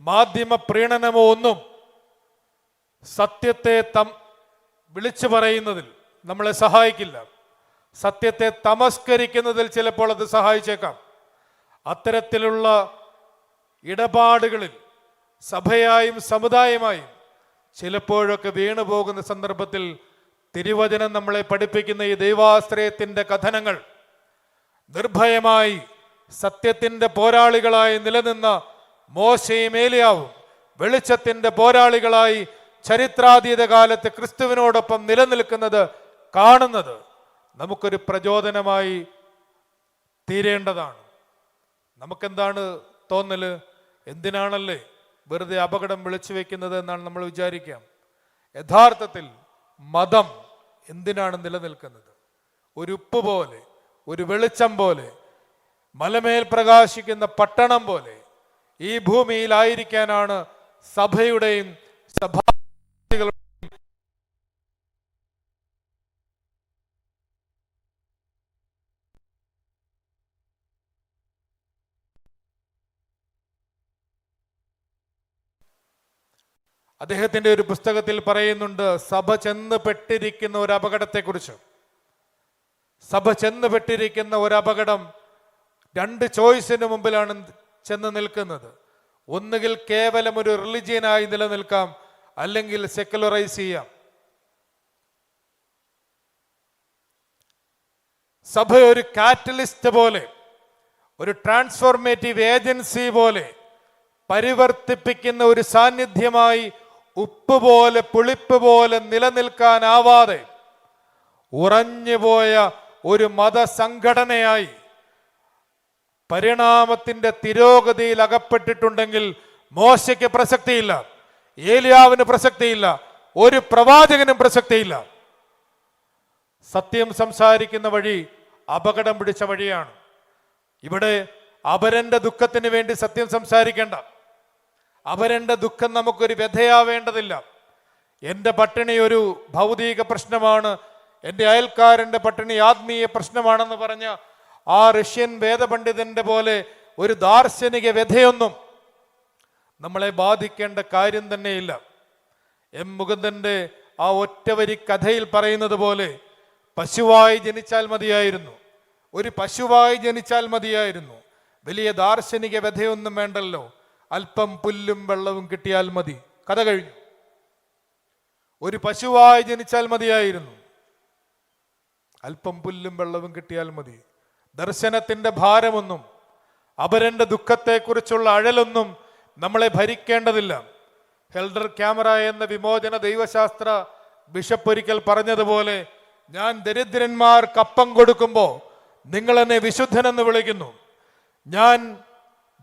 മാധ്യമ പ്രീണനമോ ഒന്നും സത്യത്തെ വിളിച്ചു പറയുന്നതിൽ നമ്മളെ സഹായിക്കില്ല. സത്യത്തെ തമസ്കരിക്കുന്നതിൽ ചിലപ്പോൾ അത് സഹായിച്ചേക്കാം. അത്തരത്തിലുള്ള ഇടപാടുകളിൽ സഭയായും സമുദായമായും ചിലപ്പോഴൊക്കെ വീണുപോകുന്ന സന്ദർഭത്തിൽ തിരുവചനം നമ്മളെ പഠിപ്പിക്കുന്ന ഈ ദൈവാശ്രയത്തിന്റെ കഥനങ്ങൾ നിർഭയമായി സത്യത്തിന്റെ പോരാളികളായി നിലനിന്ന മോശയും ഏലിയാവും വെളിച്ചത്തിന്റെ പോരാളികളായി ചരിത്രാതീത കാലത്ത് ക്രിസ്തുവിനോടൊപ്പം നിലനിൽക്കുന്നത് കാണുന്നത് നമുക്കൊരു പ്രചോദനമായി തീരേണ്ടതാണ്. നമുക്കെന്താണ് തോന്നല്? എന്തിനാണല്ലേ വെറുതെ അപകടം വിളിച്ചു വെക്കുന്നത് എന്നാണ് നമ്മൾ വിചാരിക്കാം. യഥാർത്ഥത്തിൽ മതം എന്തിനാണ് നിലനിൽക്കുന്നത്? ഒരു ഉപ്പ് പോലെ, ഒരു വെളിച്ചം പോലെ, മലമേൽ പ്രകാശിക്കുന്ന പട്ടണം പോലെ ഈ ഭൂമിയിലായിരിക്കാനാണ് സഭയുടെയും സഭാകളുടെയും അദ്ദേഹത്തിന്റെ ഒരു പുസ്തകത്തിൽ പറയുന്നുണ്ട്, സഭ ചെന്ന് പെട്ടിരിക്കുന്ന ഒരു അപകടത്തെക്കുറിച്ച്. സഭ ചെന്ന് പെട്ടിരിക്കുന്ന ഒരു അപകടം രണ്ട് ചോയ്സിന് മുമ്പിലാണ് ചെന്ന് നിൽക്കുന്നത്. ഒന്നുകിൽ കേവലം ഒരു റിലിജിയനായി നിലനിൽക്കാം, അല്ലെങ്കിൽ സെക്കുലറൈസ് ചെയ്യാം. സഭ ഒരു കാറ്റലിസ്റ്റ് പോലെ, ഒരു ട്രാൻസ്ഫോർമേറ്റീവ് ഏജൻസി പോലെ, പരിവർത്തിപ്പിക്കുന്ന ഒരു സാന്നിധ്യമായി, ഉപ്പ് പോലെ പുളിപ്പ് പോലെ നിലനിൽക്കാനാവാതെ ഉറഞ്ഞുപോയ ഒരു മതസംഘടനയായി പരിണാമത്തിന്റെ തിരോഗതിയിൽ അകപ്പെട്ടിട്ടുണ്ടെങ്കിൽ മോശയ്ക്ക് പ്രസക്തിയില്ല, ഏലിയാവിന് പ്രസക്തിയില്ല, ഒരു പ്രവാചകനും പ്രസക്തിയില്ല. സത്യം സംസാരിക്കുന്ന വഴി അപകടം പിടിച്ച വഴിയാണ്. ഇവിടെ അപരന്റെ ദുഃഖത്തിന് വേണ്ടി സത്യം സംസാരിക്കേണ്ട. അപരന്റെ ദുഃഖം നമുക്കൊരു വ്യഥയാവേണ്ടതില്ല. എൻ്റെ പട്ടിണി ഒരു ഭൗതിക പ്രശ്നമാണ്, എൻ്റെ അയൽക്കാരൻ്റെ പട്ടിണി ആത്മീയ പ്രശ്നമാണെന്ന് പറഞ്ഞ ആ റഷ്യൻ വേദപണ്ഡിതന്റെ പോലെ ഒരു ദാർശനിക വ്യഥയൊന്നും നമ്മളെ ബാധിക്കേണ്ട കാര്യം തന്നെയില്ല. എം മുകുന്ദന്റെ ആ ഒറ്റവരി കഥയിൽ പറയുന്നത് പോലെ പശുവായി ജനിച്ചാൽ മതിയായിരുന്നു, ഒരു പശുവായി ജനിച്ചാൽ മതിയായിരുന്നു, വലിയ ദാർശനിക വ്യഥയൊന്നും വേണ്ടല്ലോ, അല്പം പുല്ലും വെള്ളവും കിട്ടിയാൽ മതി, കഥ കഴിഞ്ഞു. ഒരു പശുവായി ജനിച്ചാൽ മതിയായിരുന്നു, അല്പം പുല്ലും വെള്ളവും കിട്ടിയാൽ മതി. ദർശനത്തിന്റെ ഭാരമൊന്നും അപരന്റെ ദുഃഖത്തെക്കുറിച്ചുള്ള അഴലൊന്നും നമ്മളെ ഭരിക്കേണ്ടതില്ല. ഹെൽഡർ ക്യാമറ എന്ന വിമോചന ദൈവശാസ്ത്ര ബിഷപ്പ് ഒരിക്കൽ പറഞ്ഞതുപോലെ, ഞാൻ ദരിദ്രന്മാർക്ക് അപ്പം കൊടുക്കുമ്പോൾ നിങ്ങൾ എന്നെ വിശുദ്ധനെന്ന് വിളിക്കുന്നു. ഞാൻ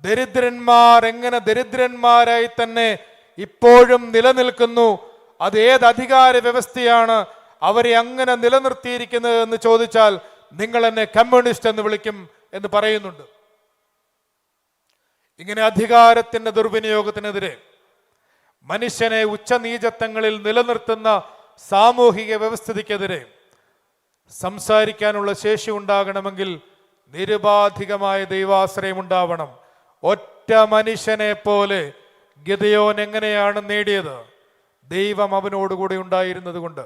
ദരിദ്രന്മാർ എങ്ങനെ ദരിദ്രന്മാരായി തന്നെ ഇപ്പോഴും നിലനിൽക്കുന്നു, അത് ഏത് അധികാര വ്യവസ്ഥയാണ് അവരെ അങ്ങനെ നിലനിർത്തിയിരിക്കുന്നത് എന്ന് ചോദിച്ചാൽ നിങ്ങൾ എന്നെ കമ്മ്യൂണിസ്റ്റ് എന്ന് വിളിക്കും എന്ന് പറയുന്നുണ്ട്. ഇങ്ങനെ അധികാരത്തിന്റെ ദുർവിനിയോഗത്തിനെതിരെ, മനുഷ്യനെ ഉച്ചനീചത്വങ്ങളിൽ നിലനിർത്തുന്ന സാമൂഹിക വ്യവസ്ഥിതിക്കെതിരെ സംസാരിക്കാനുള്ള ശേഷി ഉണ്ടാകണമെങ്കിൽ നിരുപാധികമായ ദൈവാശ്രയം ഉണ്ടാവണം. ഒറ്റ മനുഷ്യനെ പോലെ ഗിദെയോൻ എങ്ങനെയാണ് നേടിയത്? ദൈവം അവനോടുകൂടി ഉണ്ടായിരുന്നത് കൊണ്ട്.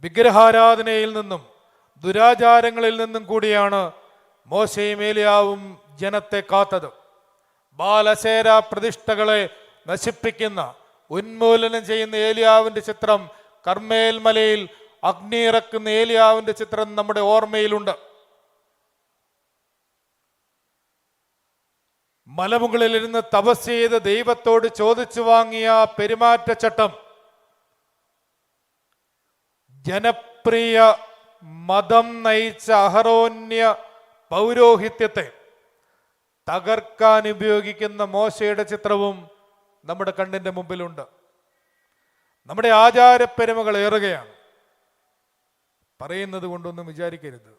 വിഗ്രഹാരാധനയിൽ നിന്നും ദുരാചാരങ്ങളിൽ നിന്നും കൂടിയാണ് മോശയും ഏലിയാവും ജനത്തെ കാത്തത്. ബാലശേര പ്രതിഷ്ഠകളെ നശിപ്പിക്കുന്ന, ഉന്മൂലനം ചെയ്യുന്ന ഏലിയാവിന്റെ ചിത്രം, കർമ്മേൽ മലയിൽ അഗ്നി ഇറക്കുന്ന ഏലിയാവിന്റെ ചിത്രം നമ്മുടെ ഓർമ്മയിലുണ്ട്. മലമുകളിലിരുന്ന് തപസ് ചെയ്ത് ദൈവത്തോട് ചോദിച്ചു വാങ്ങിയ പെരുമാറ്റച്ചട്ടം ജനപ്രിയ മതം നയിച്ച അഹരോന്യ പൗരോഹിത്യത്തെ തകർക്കാൻ ഉപയോഗിക്കുന്ന മോശയുടെ ചിത്രവും നമ്മുടെ കണ്ണിന്റെ മുമ്പിലുണ്ട്. നമ്മുടെ ആചാരപ്പെരുമകൾ ഏറുകയാണ്. പറയുന്നത് കൊണ്ടൊന്നും വിചാരിക്കരുത്.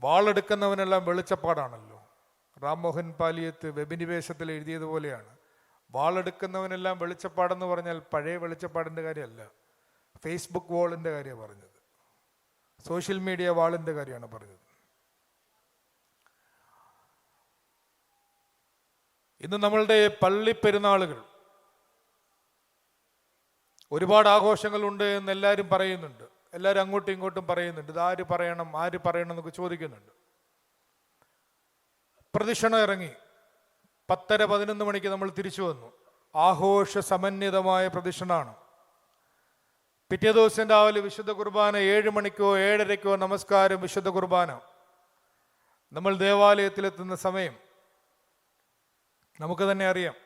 വാളെടുക്കുന്നവനെല്ലാം വെളിച്ചപ്പാടാണല്ലോ. റാംമോഹൻ പാലിയത്ത് വെബിനിവേശത്തിൽ എഴുതിയതുപോലെയാണ്. വാളെടുക്കുന്നവനെല്ലാം വെളിച്ചപ്പാടെന്ന് പറഞ്ഞാൽ പഴയ വെളിച്ചപ്പാടിൻ്റെ കാര്യമല്ല, ഫേസ്ബുക്ക് വാളിൻ്റെ കാര്യമാണ് പറഞ്ഞത്, സോഷ്യൽ മീഡിയ വാളിൻ്റെ കാര്യമാണ് പറഞ്ഞത്. ഇന്ന് നമ്മളുടെ പള്ളി പെരുന്നാളുകൾ ഒരുപാട് ആഘോഷങ്ങളുണ്ട് എന്ന് എല്ലാവരും പറയുന്നുണ്ട്. എല്ലാവരും അങ്ങോട്ടും ഇങ്ങോട്ടും പറയുന്നുണ്ട്. ഇത് ആര് പറയണം എന്നൊക്കെ ചോദിക്കുന്നുണ്ട്. പ്രദക്ഷിണം ഇറങ്ങി 10-11 മണിക്ക് നമ്മൾ തിരിച്ചു വന്നു. ആഘോഷ സമന്വിതമായ പ്രദക്ഷിണമാണ്. പിറ്റേ ദിവസം രാവിലെ വിശുദ്ധ കുർബാന 7 മണിക്കോ 7:30ക്കോ നമസ്കാരം, വിശുദ്ധ കുർബാന. നമ്മൾ ദേവാലയത്തിലെത്തുന്ന സമയം നമുക്ക് തന്നെ അറിയാം.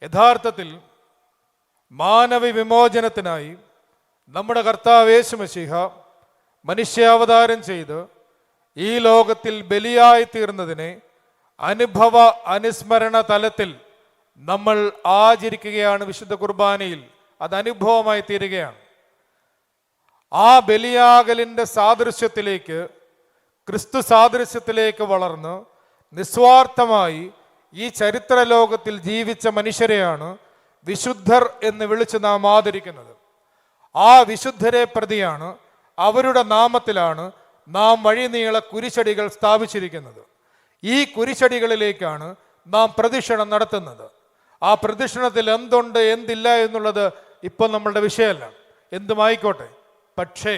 യഥാർത്ഥത്തിൽ മാനവ വിമോചനത്തിനായി നമ്മുടെ കർത്താവ് യേശു മശീഹ മനുഷ്യാവതാരം ചെയ്ത് ഈ ലോകത്തിൽ ബലിയായി തീർന്നതിനെ അനുഭവ അനുസ്മരണ തലത്തിൽ നമ്മൾ ആചരിക്കുകയാണ് വിശുദ്ധ കുർബാനയിൽ. അത് അനുഭവമായി തീരുകയാണ്. ആ ബലിയാകലിൻ്റെ സാദൃശ്യത്തിലേക്ക്, ക്രിസ്തു സാദൃശ്യത്തിലേക്ക് വളർന്ന് നിസ്വാർത്ഥമായി ഈ ചരിത്ര ലോകത്തിൽ ജീവിച്ച മനുഷ്യരെയാണ് വിശുദ്ധർ എന്ന് വിളിച്ച് നാം ആദരിക്കുന്നത്. ആ വിശുദ്ധരെ പ്രതിയാണ്, അവരുടെ നാമത്തിലാണ് നാം വഴിനീള കുരിശടികൾ സ്ഥാപിച്ചിരിക്കുന്നത്. ഈ കുരിശടികളിലേക്കാണ് നാം പ്രദക്ഷിണം നടത്തുന്നത്. ആ പ്രദക്ഷിണത്തിൽ എന്തുണ്ട് എന്തില്ല എന്നുള്ളത് ഇപ്പം നമ്മളുടെ വിഷയമല്ല, എന്തുമായിക്കോട്ടെ. പക്ഷേ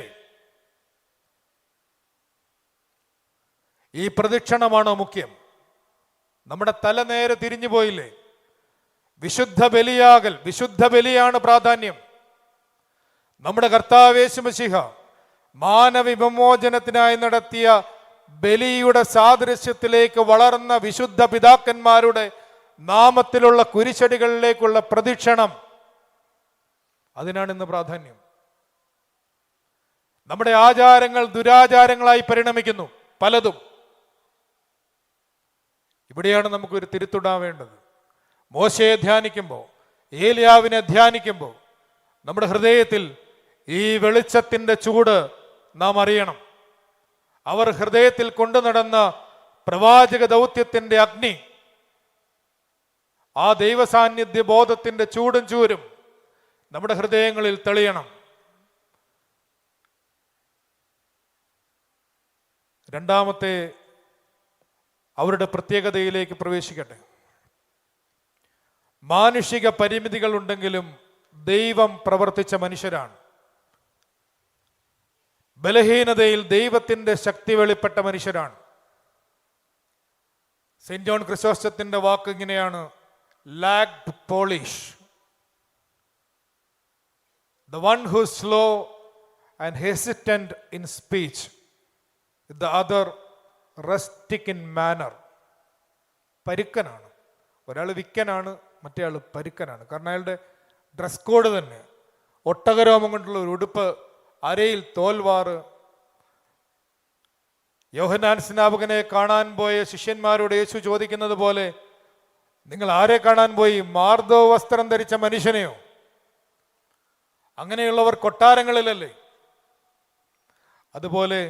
ഈ പ്രദക്ഷിണമാണോ മുഖ്യം? നമ്മുടെ തല നേരെ തിരിഞ്ഞു പോയില്ലേ? വിശുദ്ധ ബലിയാകൽ, വിശുദ്ധ ബലിയാണ് പ്രാധാന്യം. നമ്മുടെ കർത്താവ് യേശു മശീഹ മാനവിമോചനത്തിനായി നടത്തിയ ബലിയുടെ സാദൃശ്യത്തിലേക്ക് വളർന്ന വിശുദ്ധ പിതാക്കന്മാരുടെ നാമത്തിലുള്ള കുരിശടികളിലേക്കുള്ള പ്രദക്ഷിണം, അതിനാണ് ഇന്ന് പ്രാധാന്യം. നമ്മുടെ ആചാരങ്ങൾ ദുരാചാരങ്ങളായി പരിണമിക്കുന്നു പലതും. ഇവിടെയാണ് നമുക്കൊരു തിരുത്തുണ്ടാവേണ്ടത്. മോശയെ ധ്യാനിക്കുമ്പോൾ, ഏലിയാവിനെ ധ്യാനിക്കുമ്പോൾ നമ്മുടെ ഹൃദയത്തിൽ ഈ വെളിച്ചത്തിൻ്റെ ചൂട് നാം അറിയണം. അവർ ഹൃദയത്തിൽ കൊണ്ടു നടന്ന പ്രവാചക ദൗത്യത്തിൻ്റെ അഗ്നി, ആ ദൈവസാന്നിധ്യ ബോധത്തിൻ്റെ ചൂടും ചൂരും നമ്മുടെ ഹൃദയങ്ങളിൽ തെളിയണം. രണ്ടാമത്തെ അവരുടെ പ്രത്യേകതയിലേക്ക് പ്രവേശിക്കട്ടെ. മാനുഷിക പരിമിതികൾ ഉണ്ടെങ്കിലും ദൈവം പ്രവർത്തിച്ച മനുഷ്യരാണ്. ബലഹീനതയിൽ ദൈവത്തിൻ്റെ ശക്തി വെളിപ്പെട്ട മനുഷ്യരാണ്. സെന്റ് ജോൺ ക്രിസോസ്റ്റത്തിന്റെ വാക്ക് ഇങ്ങനെയാണ്: lacked polish, the one who is slow and hesitant in speech, the other rustic in manner. പരുക്കനാണ്. ഒരാൾ വിക്കനാണ്, മറ്റേ ആൾ പരുക്കനാണ്. കാരണം അയാളുടെ ഡ്രസ് കോഡ് തന്നെ ഒട്ടകരോമം കൊണ്ടുള്ള ഒരു ഉടുപ്പ്, അരയിൽ തോൽവാറ്. യോഹന്നാൻ സ്നാപകനെ കാണാൻ പോയ ശിഷ്യന്മാരോട് യേശു ചോദിക്കുന്നത് പോലെ, നിങ്ങൾ ആരെ കാണാൻ പോയി? മാർദോ വസ്ത്രം ധരിച്ച മനുഷ്യനെയോ? അങ്ങനെയുള്ളവർ കൊട്ടാരങ്ങളിലല്ലേ? അതുപോലെ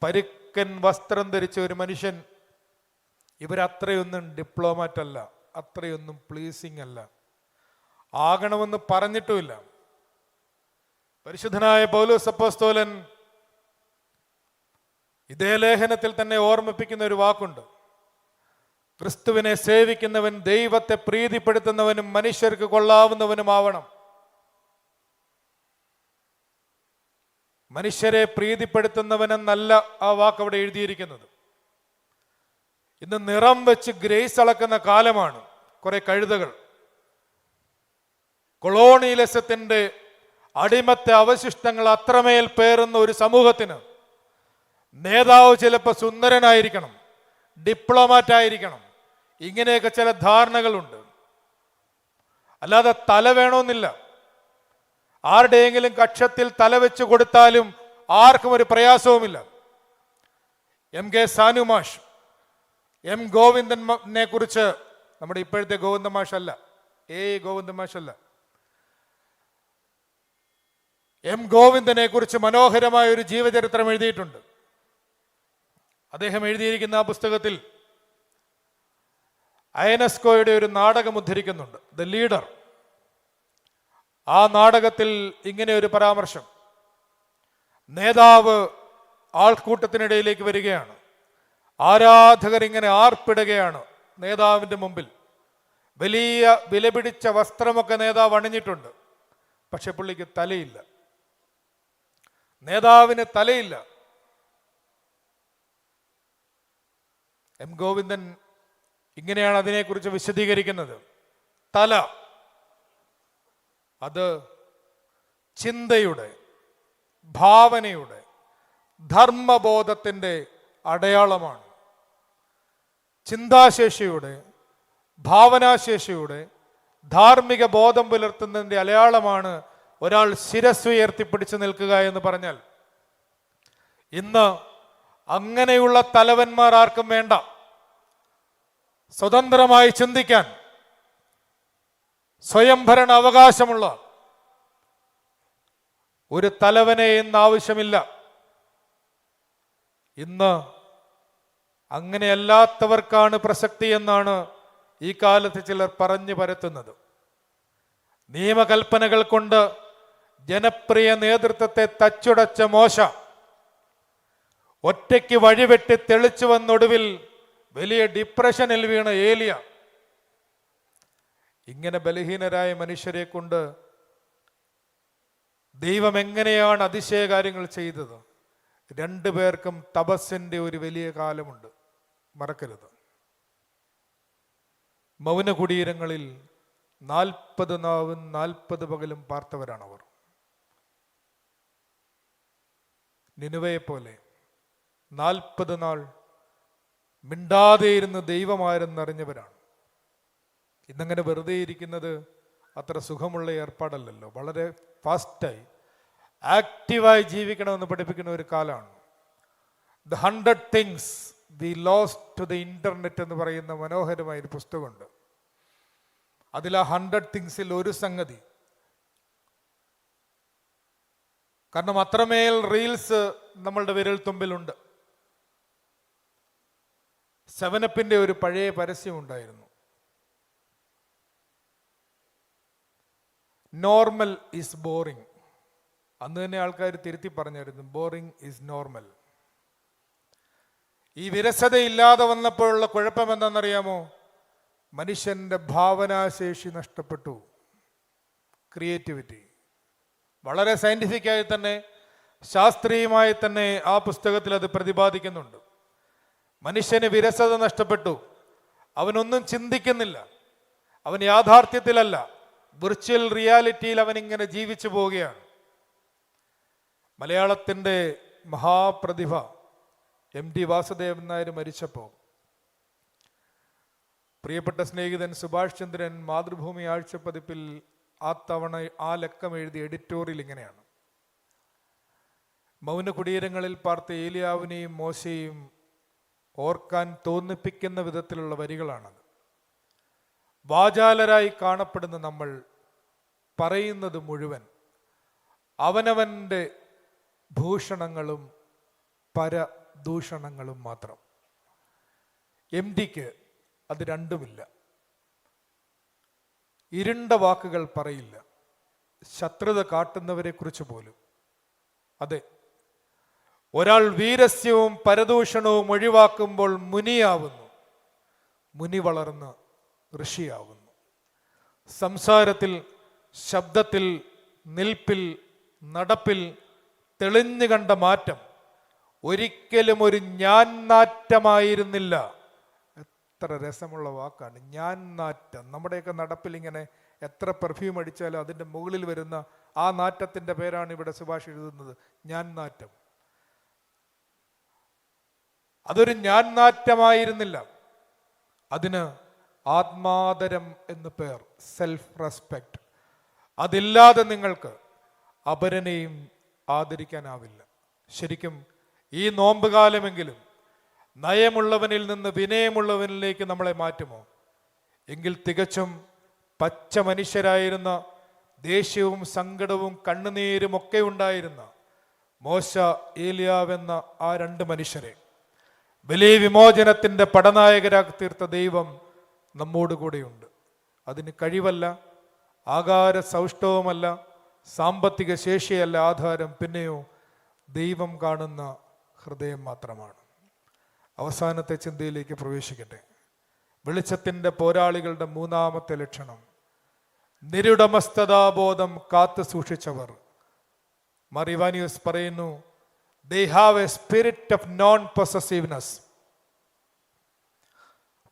പരുക്കൻ വസ്ത്രം ധരിച്ച ഒരു മനുഷ്യൻ, ഇവരത്രയൊന്നും ഡിപ്ലോമാറ്റ് അല്ല, അത്രയൊന്നും പ്ലീസിങ് അല്ല, ആകണമെന്ന് പറഞ്ഞിട്ടുമില്ല. പരിശുദ്ധനായ പൗലോസ് അപ്പോസ്തലൻ ഇതേ ലേഖനത്തിൽ തന്നെ ഓർമ്മിപ്പിക്കുന്ന ഒരു വാക്കുണ്ട്: ക്രിസ്തുവിനെ സേവിക്കുന്നവൻ ദൈവത്തെ പ്രീതിപ്പെടുത്തുന്നവനും മനുഷ്യർക്ക് കൊള്ളാവുന്നവനുമാവണം. മനുഷ്യരെ പ്രീതിപ്പെടുത്തുന്നവനെന്നല്ല ആ വാക്ക് അവിടെ എഴുതിയിരിക്കുന്നത്. ഇന്ന് നിറം വെച്ച് ഗ്രേസ് അളക്കുന്ന കാലമാണ്. കുറെ കഴുതകൾ കൊളോണിയലിസത്തിന്റെ അടിമത്തെ അവശിഷ്ടങ്ങൾ അത്രമേൽ പേറുന്ന ഒരു സമൂഹത്തിന് നേതാവ് ചിലപ്പോൾ സുന്ദരനായിരിക്കണം, ഡിപ്ലോമാറ്റ് ആയിരിക്കണം, ഇങ്ങനെയൊക്കെ ചില ധാരണകളുണ്ട്. അല്ലാതെ തല വേണമെന്നില്ല. ആരുടെയെങ്കിലും കക്ഷത്തിൽ തല വെച്ച് കൊടുത്താലും ആർക്കും ഒരു പ്രയാസവുമില്ല. എം കെ സാനുമാഷ്, എം ഗോവിന്ദനെ കുറിച്ച്, നമ്മുടെ ഇപ്പോഴത്തെ ഗോവിന്ദ മാഷല്ല, ഗോവിന്ദ മാഷല്ല, എം ഗോവിന്ദനെ കുറിച്ച് മനോഹരമായ ഒരു ജീവചരിത്രം എഴുതിയിട്ടുണ്ട്. അദ്ദേഹം എഴുതിയിരിക്കുന്ന ആ പുസ്തകത്തിൽ അയനസ്കോയുടെ ഒരു നാടകം ഉദ്ധരിക്കുന്നുണ്ട്, ദ ലീഡർ. ആ നാടകത്തിൽ ഇങ്ങനെ ഒരു പരാമർശം: നേതാവ് ആൾക്കൂട്ടത്തിനിടയിലേക്ക് വരികയാണ്, ആരാധകർ ഇങ്ങനെ ആർപ്പിടുകയാണ് നേതാവിൻ്റെ മുമ്പിൽ. വലിയ വിലപിടിച്ച വസ്ത്രമൊക്കെ നേതാവ് അണിഞ്ഞിട്ടുണ്ട്, പക്ഷെ പുള്ളിക്ക് തലയില്ല. നേതാവിന് തലയില്ല. എം ഗോവിന്ദൻ ഇങ്ങനെയാണ് അതിനെക്കുറിച്ച് വിശദീകരിക്കുന്നത്: തല അത് ചിന്തയുടെ, ഭാവനയുടെ, ധർമ്മബോധത്തിൻ്റെ അടയാളമാണ്. ചിന്താശേഷിയുടെ, ഭാവനാശേഷിയുടെ, ധാർമ്മിക ബോധം പുലർത്തുന്നതിൻ്റെ അടയാളമാണ് ഒരാൾ ശിരസ്സുയർത്തിപ്പിടിച്ച് നിൽക്കുക എന്ന് പറഞ്ഞാൽ. ഇന്ന് അങ്ങനെയുള്ള തലവന്മാർ ആർക്കും വേണ്ട. സ്വതന്ത്രമായി ചിന്തിക്കാൻ, സ്വയംഭരണ അവകാശമുള്ള ഒരു തലവനെ ഇന്ന് ആവശ്യമില്ല. ഇന്ന് അങ്ങനെയല്ലാത്തവർക്കാണ് പ്രസക്തി എന്നാണ് ഈ കാലത്ത് ചിലർ പറഞ്ഞു പരത്തുന്നത്. നിയമകൽപ്പനകൾ കൊണ്ട് ജനപ്രിയ നേതൃത്വത്തെ തച്ചുടച്ച മോശ ഒറ്റയ്ക്ക് വഴിവെട്ടി തെളിച്ചു വന്നൊടുവിൽ വലിയ ഡിപ്രഷനിൽ വീണ ഏലിയ, ഇങ്ങനെ ബലഹീനരായ മനുഷ്യരെ കൊണ്ട് ദൈവം എങ്ങനെയാണ് അതിശയ കാര്യങ്ങൾ ചെയ്തത്? രണ്ടുപേർക്കും തപസ്സിന്റെ ഒരു വലിയ കാലമുണ്ട്, മറക്കരുത്. മൗന കുടീരങ്ങളിൽ 40 നാവും 40 പകലും പാർത്തവരാണവർ. നിനുവയെ പോലെ 40 നാൾ മിണ്ടാതെ ഇരുന്ന് ദൈവമാരെന്നറിഞ്ഞവരാണ്. ഇന്നങ്ങനെ വെറുതെ ഇരിക്കുന്നത് അത്ര സുഖമുള്ള ഏർപ്പാടല്ലല്ലോ. വളരെ ഫാസ്റ്റായി ആക്റ്റീവായി ജീവിക്കണമെന്ന് പഠിപ്പിക്കുന്ന ഒരു കാലമാണ്. The 100 things we lost to the internet എന്ന് പറയുന്ന മനോഹരമായൊരു പുസ്തകമുണ്ട്. അതിൽ ആ 100 തിങ്സിൽ ഒരു സംഗതി, കാരണം അത്രമേൽ റീൽസ് നമ്മളുടെ വിരൽ തുമ്പിലുണ്ട്. 7-അപ്പിന്റെ ഒരു പഴയ പരസ്യം ഉണ്ടായിരുന്നു. Normal is boring. അന്ന് തന്നെ ആൾക്കാർ തിരുത്തി പറഞ്ഞായിരുന്നു, ബോറിംഗ് ഈസ് നോർമൽ. ഈ വിരസതയില്ലാതെ വന്നപ്പോഴുള്ള കുഴപ്പം എന്താണെന്നറിയാമോ? മനുഷ്യന്റെ ഭാവനാശേഷി നഷ്ടപ്പെട്ടു. ക്രിയേറ്റിവിറ്റി വളരെ സയന്റിഫിക്കായി തന്നെ, ശാസ്ത്രീയമായി തന്നെ ആ പുസ്തകത്തിൽ അത് പ്രതിപാദിക്കുന്നുണ്ട്. മനുഷ്യന് വിരസത നഷ്ടപ്പെട്ടു. അവനൊന്നും ചിന്തിക്കുന്നില്ല. അവൻ യാഥാർത്ഥ്യത്തിലല്ല, വിർച്വൽ റിയാലിറ്റിയിൽ അവൻ ഇങ്ങനെ ജീവിച്ചു പോവുകയാണ്. മലയാളത്തിൻ്റെ മഹാപ്രതിഭ MD വാസുദേവൻ നായർ മരിച്ചപ്പോൾ പ്രിയപ്പെട്ട സ്നേഹിതൻ സുഭാഷ് ചന്ദ്രൻ മാതൃഭൂമി ആഴ്ചപ്പതിപ്പിൽ ആ ലക്കം എഴുതിയ എഡിറ്റോറിയൽ ഇങ്ങനെയാണ്: മൗന കുടീരങ്ങളിൽ പാർത്ത ഏലിയാവിനെയും മോശയെയും ഓർക്കാൻ തോന്നിപ്പിക്കുന്ന വിധത്തിലുള്ള വരികളാണത്. വാചാലരായി കാണപ്പെടുന്ന നമ്മൾ പറയുന്നത് മുഴുവൻ അവനവൻ്റെ ഭൂഷണങ്ങളും പരദൂഷണങ്ങളും മാത്രം. MDക്ക് അത് രണ്ടുമില്ല. ഇരുണ്ട വാക്കുകൾ പറയില്ല, ശത്രുത കാട്ടുന്നവരെ കുറിച്ച് പോലും. അതെ, ഒരാൾ വീരസ്യവും പരദൂഷണവും ഒഴിവാക്കുമ്പോൾ മുനിയാവുന്നു, മുനി വളർന്ന് ഋഷിയാവുന്നു. സംസാരത്തിൽ, ശബ്ദത്തിൽ, നിൽപ്പിൽ, നടപ്പിൽ തെളിഞ്ഞു കണ്ട മാറ്റം ഒരിക്കലും ഒരു ഞാൻ നാറ്റമായിരുന്നില്ല. എത്ര രസമുള്ള വാക്കാണ് ഞാൻ നാറ്റം. നമ്മുടെയൊക്കെ നടപ്പിൽ ഇങ്ങനെ എത്ര പെർഫ്യൂം അടിച്ചാലും അതിൻ്റെ മുകളിൽ വരുന്ന ആ നാറ്റത്തിൻ്റെ പേരാണ് ഇവിടെ സുഭാഷ് എഴുതുന്നത്, ഞാൻ നാറ്റം. അതൊരു ഞാൻ നാറ്റമായിരുന്നില്ല. അതിന് ആത്മാദരം എന്ന് പേർ, സെൽഫ് റെസ്പെക്റ്റ്. അതില്ലാതെ നിങ്ങൾക്ക് അപരനെയും ആദരിക്കാനാവില്ല. ശരിക്കും ഈ നോമ്പ് കാലമെങ്കിലും നയമുള്ളവനിൽ നിന്ന് വിനയമുള്ളവനിലേക്ക് നമ്മളെ മാറ്റുമോ? എങ്കിൽ തികച്ചും പച്ച മനുഷ്യരായിരുന്ന, ദേഷ്യവും സങ്കടവും കണ്ണുനീരും ഒക്കെ ഉണ്ടായിരുന്ന മോശ, ഏലിയാവെന്ന ആ 2 മനുഷ്യരെ വലിയ വിമോചനത്തിൻ്റെ പടനായകരാക്കി തീർത്ത ദൈവം നമ്മോട് കൂടെയുണ്ട്. അതിന് കഴിവല്ല, ആകാര സൗഷ്ഠവമല്ല, സാമ്പത്തിക ശേഷിയല്ല ആധാരം, പിന്നെയോ ദൈവം കാണുന്ന ഹൃദയം മാത്രമാണ്. അവസാനത്തെ ചിന്തയിലേക്ക് പ്രവേശിക്കട്ടെ. വെളിച്ചത്തിൻ്റെ പോരാളികളുടെ 3-ാമത്തെ ലക്ഷണം, നിരുടമസ്ഥതാബോധം കാത്തു സൂക്ഷിച്ചവർ. മറിവാനിയസ് പറയുന്നു, they have a spirit of non-possessiveness.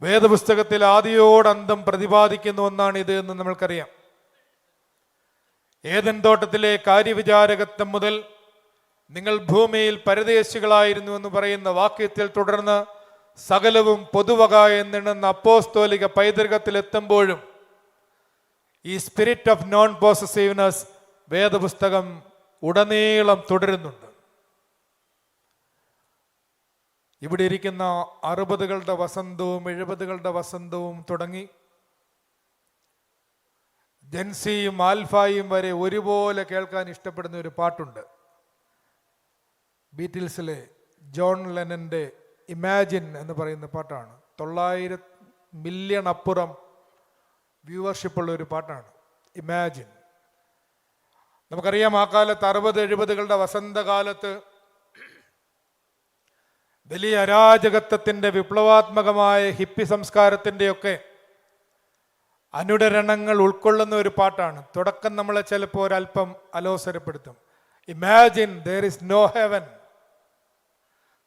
വേദപുസ്തകത്തിൽ ആദിയോടന്തം പ്രതിപാദിക്കുന്ന ഒന്നാണ് ഇത് എന്ന് നമ്മൾക്കറിയാം. ഏദൻ തോട്ടത്തിലെ കാര്യവിചാരകത്വം മുതൽ നിങ്ങൾ ഭൂമിയിൽ പരദേശികളായിരുന്നു എന്ന് പറയുന്ന വാക്യത്തിൽ തുടർന്ന് സകലവും പൊതുവക എന്നെണ്ണുന്ന അപ്പോസ്തോലിക പൈതൃകത്തിലെത്തുമ്പോഴും ഈ സ്പിരിറ്റ് ഓഫ് നോൺ പോസസീവ്നെസ് വേദപുസ്തകം ഉടനീളം തുടരുന്നുണ്ട്. ഇവിടെ ഇരിക്കുന്ന 60കളുടെ വസന്തവും 70കളുടെ വസന്തവും തുടങ്ങി ജെൻസിയും ആൽഫായും വരെ ഒരുപോലെ കേൾക്കാൻ ഇഷ്ടപ്പെടുന്ന ഒരു പാട്ടുണ്ട്. ബീറ്റിൽസിലെ ജോൺ ലെനന്റെ ഇമാജിൻ എന്ന് പറയുന്ന പാട്ടാണ്. 900 മില്യൺ അപ്പുറം വ്യൂവർഷിപ്പുള്ള ഒരു പാട്ടാണ് ഇമാജിൻ. നമുക്കറിയാം, ആ കാലത്ത് 60-70കളുടെ വസന്തകാലത്ത് വലിയ അരാജകത്വത്തിൻ്റെ, വിപ്ലവാത്മകമായ ഹിപ്പി സംസ്കാരത്തിൻ്റെയൊക്കെ അനുരണനങ്ങൾ ഉൾക്കൊള്ളുന്ന ഒരു പാട്ടാണ്. തുടക്കം നമ്മളെ ചിലപ്പോൾ ഒരല്പം അലോസരപ്പെടുത്തും. Imagine there is no heaven,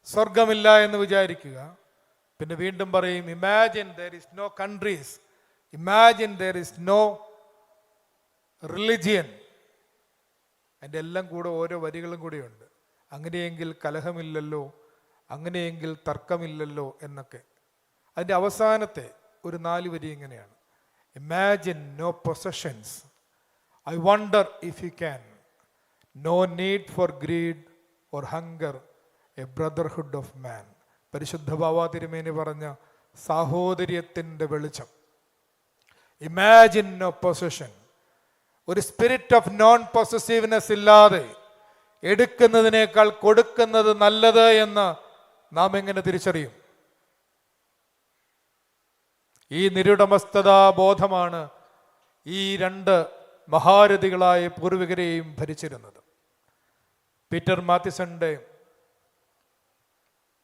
സ്വർഗമില്ല എന്ന് വിചാരിക്കുക. പിന്നെ വീണ്ടും പറയും imagine there is no countries, imagine there is no religion. അതിൻ്റെ എല്ലാം കൂടെ ഓരോ വരികളും കൂടിയുണ്ട്. അങ്ങനെയെങ്കിൽ കലഹമില്ലല്ലോ, അങ്ങനെയെങ്കിൽ തർക്കമില്ലല്ലോ എന്നൊക്കെ. അതിൻ്റെ അവസാനത്തെ ഒരു 4 വരി ഇങ്ങനെയാണ്: imagine no possessions, I wonder if you can, no need for greed or hunger, A brotherhood of മാൻ. പരിശുദ്ധ ബാവാ തിരുമേനി പറഞ്ഞ സാഹോദര്യത്തിൻ്റെ വെളിച്ചം. ഇമാജിൻ നോ പൊസഷൻ, ഒരു സ്പിരിറ്റ് ഓഫ് നോൺ പൊസസീവ്നെസ് ഇല്ലാതെ എടുക്കുന്നതിനേക്കാൾ കൊടുക്കുന്നത് നല്ലത് എന്ന് നാം എങ്ങനെ തിരിച്ചറിയും? ഈ നിരുടമസ്ഥതാ ബോധമാണ് ഈ 2 മഹാരഥികളായ പൂർവികരെയും ഭരിച്ചിരുന്നത്. പീറ്റർ മാത്തിസന്റെ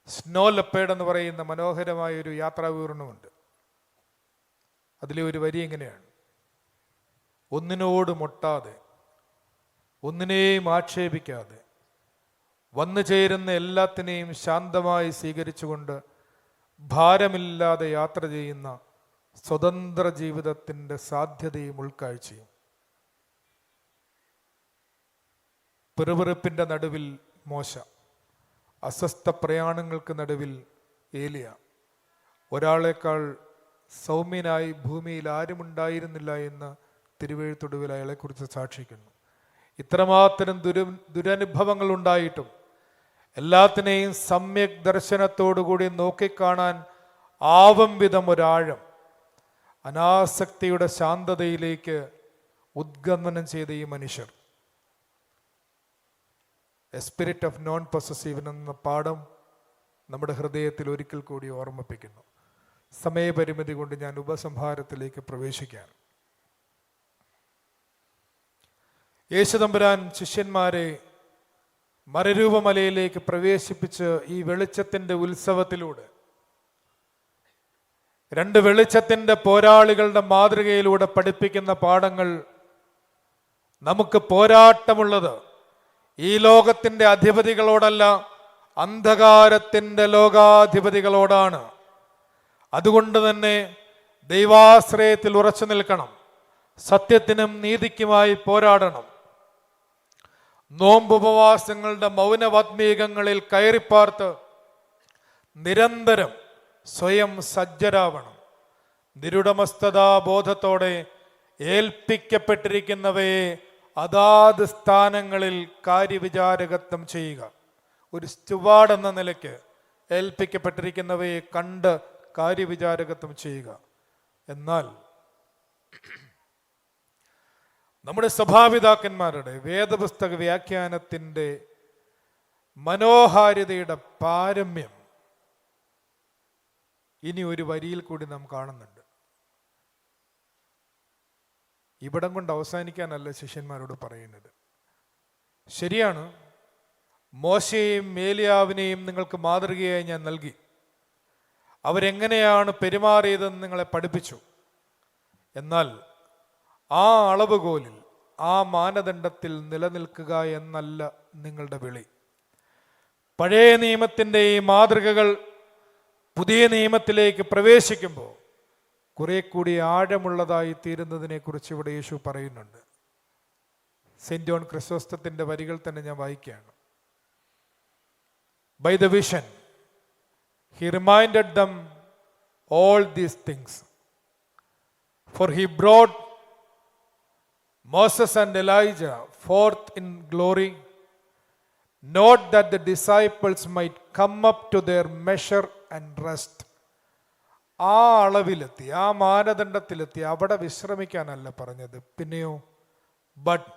സ്നോ ലെപ്പേഡ് എന്ന് പറയുന്ന മനോഹരമായ ഒരു യാത്രാ വിവരണമുണ്ട്. അതിലെ ഒരു വരി ഇങ്ങനെയാണ്: ഒന്നിനോട് മുട്ടാതെ, ഒന്നിനെയും ആക്ഷേപിക്കാതെ, വന്നു ചേരുന്ന എല്ലാത്തിനെയും ശാന്തമായി സ്വീകരിച്ചുകൊണ്ട് ഭാരമില്ലാതെ യാത്ര ചെയ്യുന്ന സ്വതന്ത്ര ജീവിതത്തിൻ്റെ സാധ്യതയും ഉൾക്കാഴ്ചയും. പിറുപിറുപ്പിൻ്റെ നടുവിൽ മോശ, അസ്വസ്ഥ പ്രയാണങ്ങൾക്ക് നടുവിൽ ഏലിയ, ഒരാളെക്കാൾ സൗമ്യനായി ഭൂമിയിൽ ആരുമുണ്ടായിരുന്നില്ല എന്ന് തിരുവെഴുത്തൊടുവിൽ അയാളെക്കുറിച്ച് സാക്ഷിക്കുന്നു. ഇത്രമാത്രം ദുരനുഭവങ്ങൾ ഉണ്ടായിട്ടും എല്ലാത്തിനെയും സമ്യക് ദർശനത്തോടുകൂടി നോക്കിക്കാണാൻ ആവും വിധം ഒരാഴം, അനാസക്തിയുടെ ശാന്തതയിലേക്ക് ഉദ്ഗമനം ചെയ്ത ഈ മനുഷ്യർ, A spirit of non possessive എന്ന പാഠം നമ്മുടെ ഹൃദയത്തിൽ ഒരിക്കൽ കൂടി ഓർമ്മിപ്പിക്കുന്നു. സമയപരിമിതി കൊണ്ട് ഞാൻ ഉപസംഹാരത്തിലേക്ക് പ്രവേശിക്കാൻ. യേശുതമ്പുരാൻ ശിഷ്യന്മാരെ മരരൂപമലയിലേക്ക് പ്രവേശിപ്പിച്ച് ഈ വെളിച്ചത്തിൻ്റെ ഉത്സവത്തിലൂടെ 2 വെളിച്ചത്തിൻ്റെ പോരാളികളുടെ മാതൃകയിലൂടെ പഠിപ്പിക്കുന്ന പാഠങ്ങൾ നമുക്ക് പോരാട്ടമുള്ളത് ഈ ലോകത്തിൻ്റെ അധിപതികളോടല്ല, അന്ധകാരത്തിൻ്റെ ലോകാധിപതികളോടാണ്. അതുകൊണ്ട് തന്നെ ദൈവാശ്രയത്തിൽ ഉറച്ചു നിൽക്കണം, സത്യത്തിനും നീതിക്കുമായി പോരാടണം. നോമ്പുപവാസങ്ങളുടെ മൗനവാത്മീകങ്ങളിൽ കയറിപ്പാർത്ത് നിരന്തരം സ്വയം സജ്ജരാവണം. നിരുടമസ്ഥതാ ബോധത്തോടെ ഏൽപ്പിക്കപ്പെട്ടിരിക്കുന്നവയെ അതാത് സ്ഥാനങ്ങളിൽ കാര്യവിചാരകത്വം ചെയ്യുക. ഒരു സ്റ്റുവാർഡ് എന്ന നിലയ്ക്ക് ഏൽപ്പിക്കപ്പെട്ടിരിക്കുന്നവയെ കണ്ട് കാര്യവിചാരകത്വം ചെയ്യുക. എന്നാൽ നമ്മുടെ സഭാപിതാക്കന്മാരുടെ വേദപുസ്തക വ്യാഖ്യാനത്തിൻ്റെ മനോഹാരിതയുടെ പാരമ്യം ഇനി ഒരു വരിയിൽ കൂടി നാം കാണുന്നുണ്ട്. ഇവിടം കൊണ്ട് അവസാനിക്കാനല്ല ശിഷ്യന്മാരോട് പറയുന്നത്. ശരിയാണ്, മോശയെയും ഏലിയാവിനെയും നിങ്ങൾക്ക് മാതൃകയായി ഞാൻ നൽകി, അവരെങ്ങനെയാണ് പെരുമാറിയതെന്ന് നിങ്ങളെ പഠിപ്പിച്ചു. എന്നാൽ ആ അളവുകോലിൽ, ആ മാനദണ്ഡത്തിൽ നിലനിൽക്കുക എന്നല്ല നിങ്ങളുടെ വിളി. പഴയ നിയമത്തിൻ്റെ ഈ മാതൃകകൾ പുതിയ നിയമത്തിലേക്ക് പ്രവേശിക്കുമ്പോൾ കുറെ കൂടി ആഴമുള്ളതായി തീരുന്നതിനെക്കുറിച്ച് ഇവിടെ യേശു പറയുന്നുണ്ട്. സെന്റ് ജോൺ ക്രിസോസ്റ്റത്തിന്റെ വരികൾ തന്നെ ഞാൻ വായിക്കുകയാണ്. By the vision, he reminded them all these things. For he brought Moses and Elijah forth in glory, not that the disciples might come up to their measure and rest. ആ അളവിലെത്തി, ആ മാനദണ്ഡത്തിലെത്തി. അവിടെ വിശ്രമിക്കാനല്ല പറഞ്ഞത്. പിന്നെയോ, but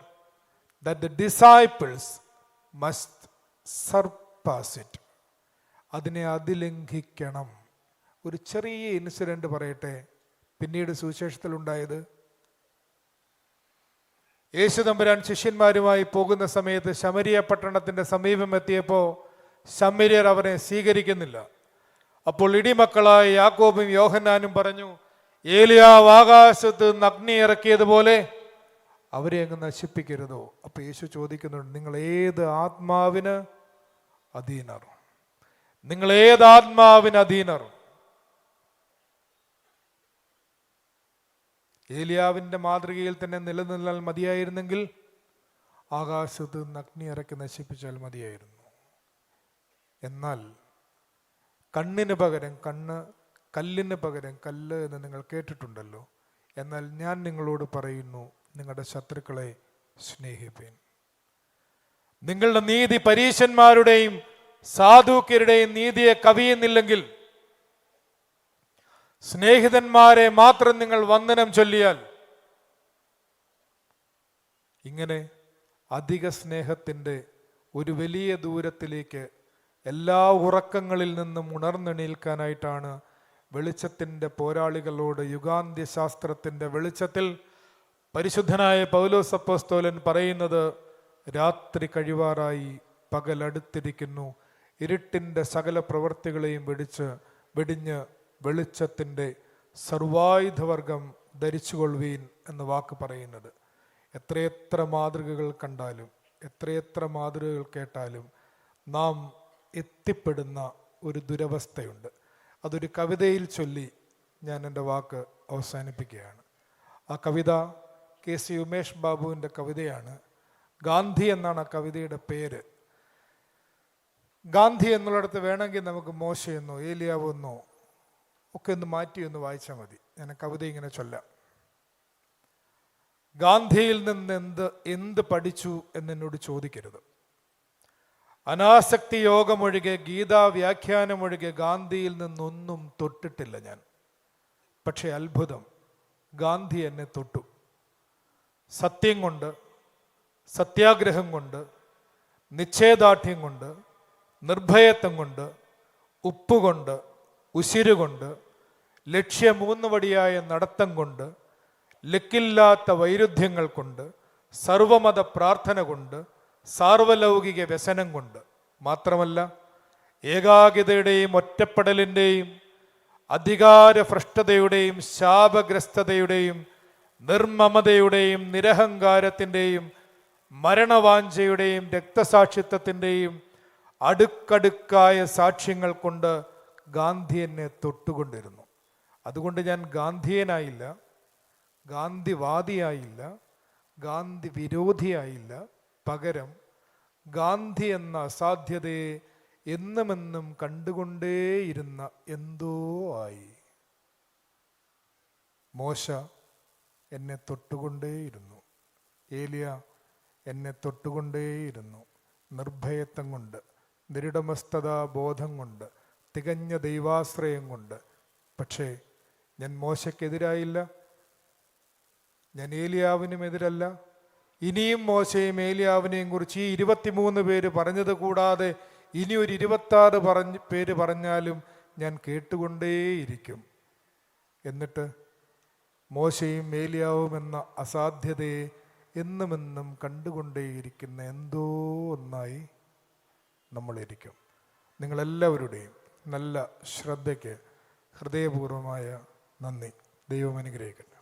that the disciples must surpass it. അതിനെ അതിലംഘിക്കണം. ഒരു ചെറിയ incident പറയട്ടെ. പിന്നീട് സുവിശേഷത്തിലുണ്ടായത്, യേശു തമ്പുരാൻ ശിഷ്യന്മാരുമായി പോകുന്ന സമയത്ത് ശമരിയ പട്ടണത്തിന്റെ സമീപം എത്തിയപ്പോൾ ശമര്യർ അവരെ സ്വീകരിക്കുന്നില്ല. അപ്പോൾ ഇടിമക്കളായ യാക്കോബും യോഹന്നാനും പറഞ്ഞു, ഏലിയാവ് ആകാശത്ത് നിന്ന് അഗ്നി ഇറക്കിയതുപോലെ അവരെ അങ്ങ് നശിപ്പിക്കരുതോ. അപ്പൊ യേശു ചോദിക്കുന്നുണ്ട്, നിങ്ങൾ ഏത് ആത്മാവിന് അധീനർ? നിങ്ങൾ ഏത് ആത്മാവിന് അധീനർ? ഏലിയാവിന്റെ മാതൃകയിൽ തന്നെ നിലനിന്നാൽ മതിയായിരുന്നെങ്കിൽ ആകാശത്ത് നിന്ന് അഗ്നി ഇറക്കി നശിപ്പിച്ചാൽ മതിയായിരുന്നു. എന്നാൽ കണ്ണിന് പകരം കണ്ണ്, കല്ലിന് പകരം കല്ല് എന്ന് നിങ്ങൾ കേട്ടിട്ടുണ്ടല്ലോ. എന്നാൽ ഞാൻ നിങ്ങളോട് പറയുന്നു, നിങ്ങളുടെ ശത്രുക്കളെ സ്നേഹിപ്പീൻ. നിങ്ങളുടെ നീതി പരീശന്മാരുടെയും സാധുക്യരുടെയും നീതിയെ കവിയുന്നില്ലെങ്കിൽ, സ്നേഹിതന്മാരെ മാത്രം നിങ്ങൾ വന്ദനം ചൊല്ലിയാൽ, ഇങ്ങനെ അധിക സ്നേഹത്തിൻ്റെ ഒരു വലിയ ദൂരത്തിലേക്ക് എല്ലാ ഉറക്കങ്ങളിൽ നിന്നും ഉണർന്നെണീൽക്കാനായിട്ടാണ് വെളിച്ചത്തിൻ്റെ പോരാളികളോട് യുഗാന്ത്യ ശാസ്ത്രത്തിൻ്റെ വെളിച്ചത്തിൽ പരിശുദ്ധനായ പൗലോസ് അപ്പോസ്തലൻ പറയുന്നത്, രാത്രി കഴിവാറായി, പകലടുത്തിരിക്കുന്നു, ഇരുട്ടിൻ്റെ സകല പ്രവൃത്തികളെയും വെടിഞ്ഞ് വെളിച്ചത്തിൻ്റെ സർവായുധവർഗം ധരിച്ചുകൊള്ളുവീൻ എന്ന വാക്ക് പറയുന്നത്. എത്രയെത്ര മാതൃകകൾ കണ്ടാലും, എത്രയെത്ര മാതൃകകൾ കേട്ടാലും നാം എത്തിപ്പെടുന്ന ഒരു ദുരവസ്ഥയുണ്ട്. അതൊരു കവിതയിൽ ചൊല്ലി ഞാൻ എൻ്റെ വാക്ക് അവസാനിപ്പിക്കുകയാണ്. ആ കവിത KC ഉമേഷ് ബാബുവിൻ്റെ കവിതയാണ്. ഗാന്ധി എന്നാണ് ആ കവിതയുടെ പേര്. ഗാന്ധി എന്നുള്ളിടത്ത് വേണമെങ്കിൽ നമുക്ക് മോശയെന്നോ ഏലിയാവെന്നോ ഒക്കെ ഒന്ന് മാറ്റി ഒന്ന് വായിച്ചാൽ മതി. ഞാൻ കവിത ഇങ്ങനെ ചൊല്ലാം. ഗാന്ധിയിൽ നിന്ന് എന്ത് പഠിച്ചു എന്നെന്നോട് ചോദിക്കരുത്. അനാസക്തി യോഗമൊഴികെ, ഗീതാ വ്യാഖ്യാനമൊഴികെ ഗാന്ധിയിൽ നിന്നൊന്നും തൊട്ടിട്ടില്ല ഞാൻ. പക്ഷെ അത്ഭുതം, ഗാന്ധി എന്നെ തൊട്ടു. സത്യം കൊണ്ട്, സത്യാഗ്രഹം കൊണ്ട്, നിശ്ചയദാർഢ്യം കൊണ്ട്, നിർഭയത്വം കൊണ്ട്, ഉപ്പുകൊണ്ട്, ഉശിരുകൊണ്ട്, ലക്ഷ്യമൂന്നുവടിയായ നടത്തം കൊണ്ട്, ലക്കില്ലാത്ത വൈരുദ്ധ്യങ്ങൾ കൊണ്ട്, സർവമത പ്രാർത്ഥന കൊണ്ട്, സാർവലൗകിക വ്യസനം കൊണ്ട്, മാത്രമല്ല ഏകാകിതയുടെയും ഒറ്റപ്പെടലിൻ്റെയും അധികാരഭ്രഷ്ടതയുടെയും ശാപഗ്രസ്തതയുടെയും നിർമ്മമതയുടെയും നിരഹങ്കാരത്തിൻ്റെയും മരണവാഞ്ചയുടെയും രക്തസാക്ഷിത്വത്തിൻ്റെയും അടുക്കടുക്കായ സാക്ഷ്യങ്ങൾ കൊണ്ട് ഗാന്ധി എന്നെ തൊട്ടുകൊണ്ടിരുന്നു. അതുകൊണ്ട് ഞാൻ ഗാന്ധിയനായില്ല, ഗാന്ധിവാദിയായില്ല, ഗാന്ധി വിരോധിയായില്ല. പകരം ഗാന്ധി എന്ന അസാധ്യതയെ എന്നുമെന്നും കണ്ടുകൊണ്ടേയിരുന്ന എന്തോ ആയി. മോശ എന്നെ തൊട്ടുകൊണ്ടേയിരുന്നു, ഏലിയ എന്നെ തൊട്ടുകൊണ്ടേയിരുന്നു. നിർഭയത്വം കൊണ്ട്, നിരുടമസ്ഥതാ ബോധം കൊണ്ട്, തികഞ്ഞ ദൈവാശ്രയം കൊണ്ട്. പക്ഷേ ഞാൻ മോശയ്ക്കെതിരായില്ല, ഞാൻ ഏലിയാവിനും എതിരല്ല. ഇനിയും മോശയും ഏലിയാവിനെയും കുറിച്ച് ഈ 23 പേര് പറഞ്ഞത് കൂടാതെ ഇനി ഒരു 26 പേര് പറഞ്ഞാലും ഞാൻ കേട്ടുകൊണ്ടേയിരിക്കും. എന്നിട്ട് മോശയും ഏലിയാവും എന്ന അസാധ്യതയെ എന്നുമെന്നും കണ്ടുകൊണ്ടേയിരിക്കുന്ന എന്തോ ഒന്നായി നമ്മളിരിക്കും. നിങ്ങളെല്ലാവരുടെയും നല്ല ശ്രദ്ധയ്ക്ക് ഹൃദയപൂർവമായ നന്ദി. ദൈവം അനുഗ്രഹിക്കട്ടെ.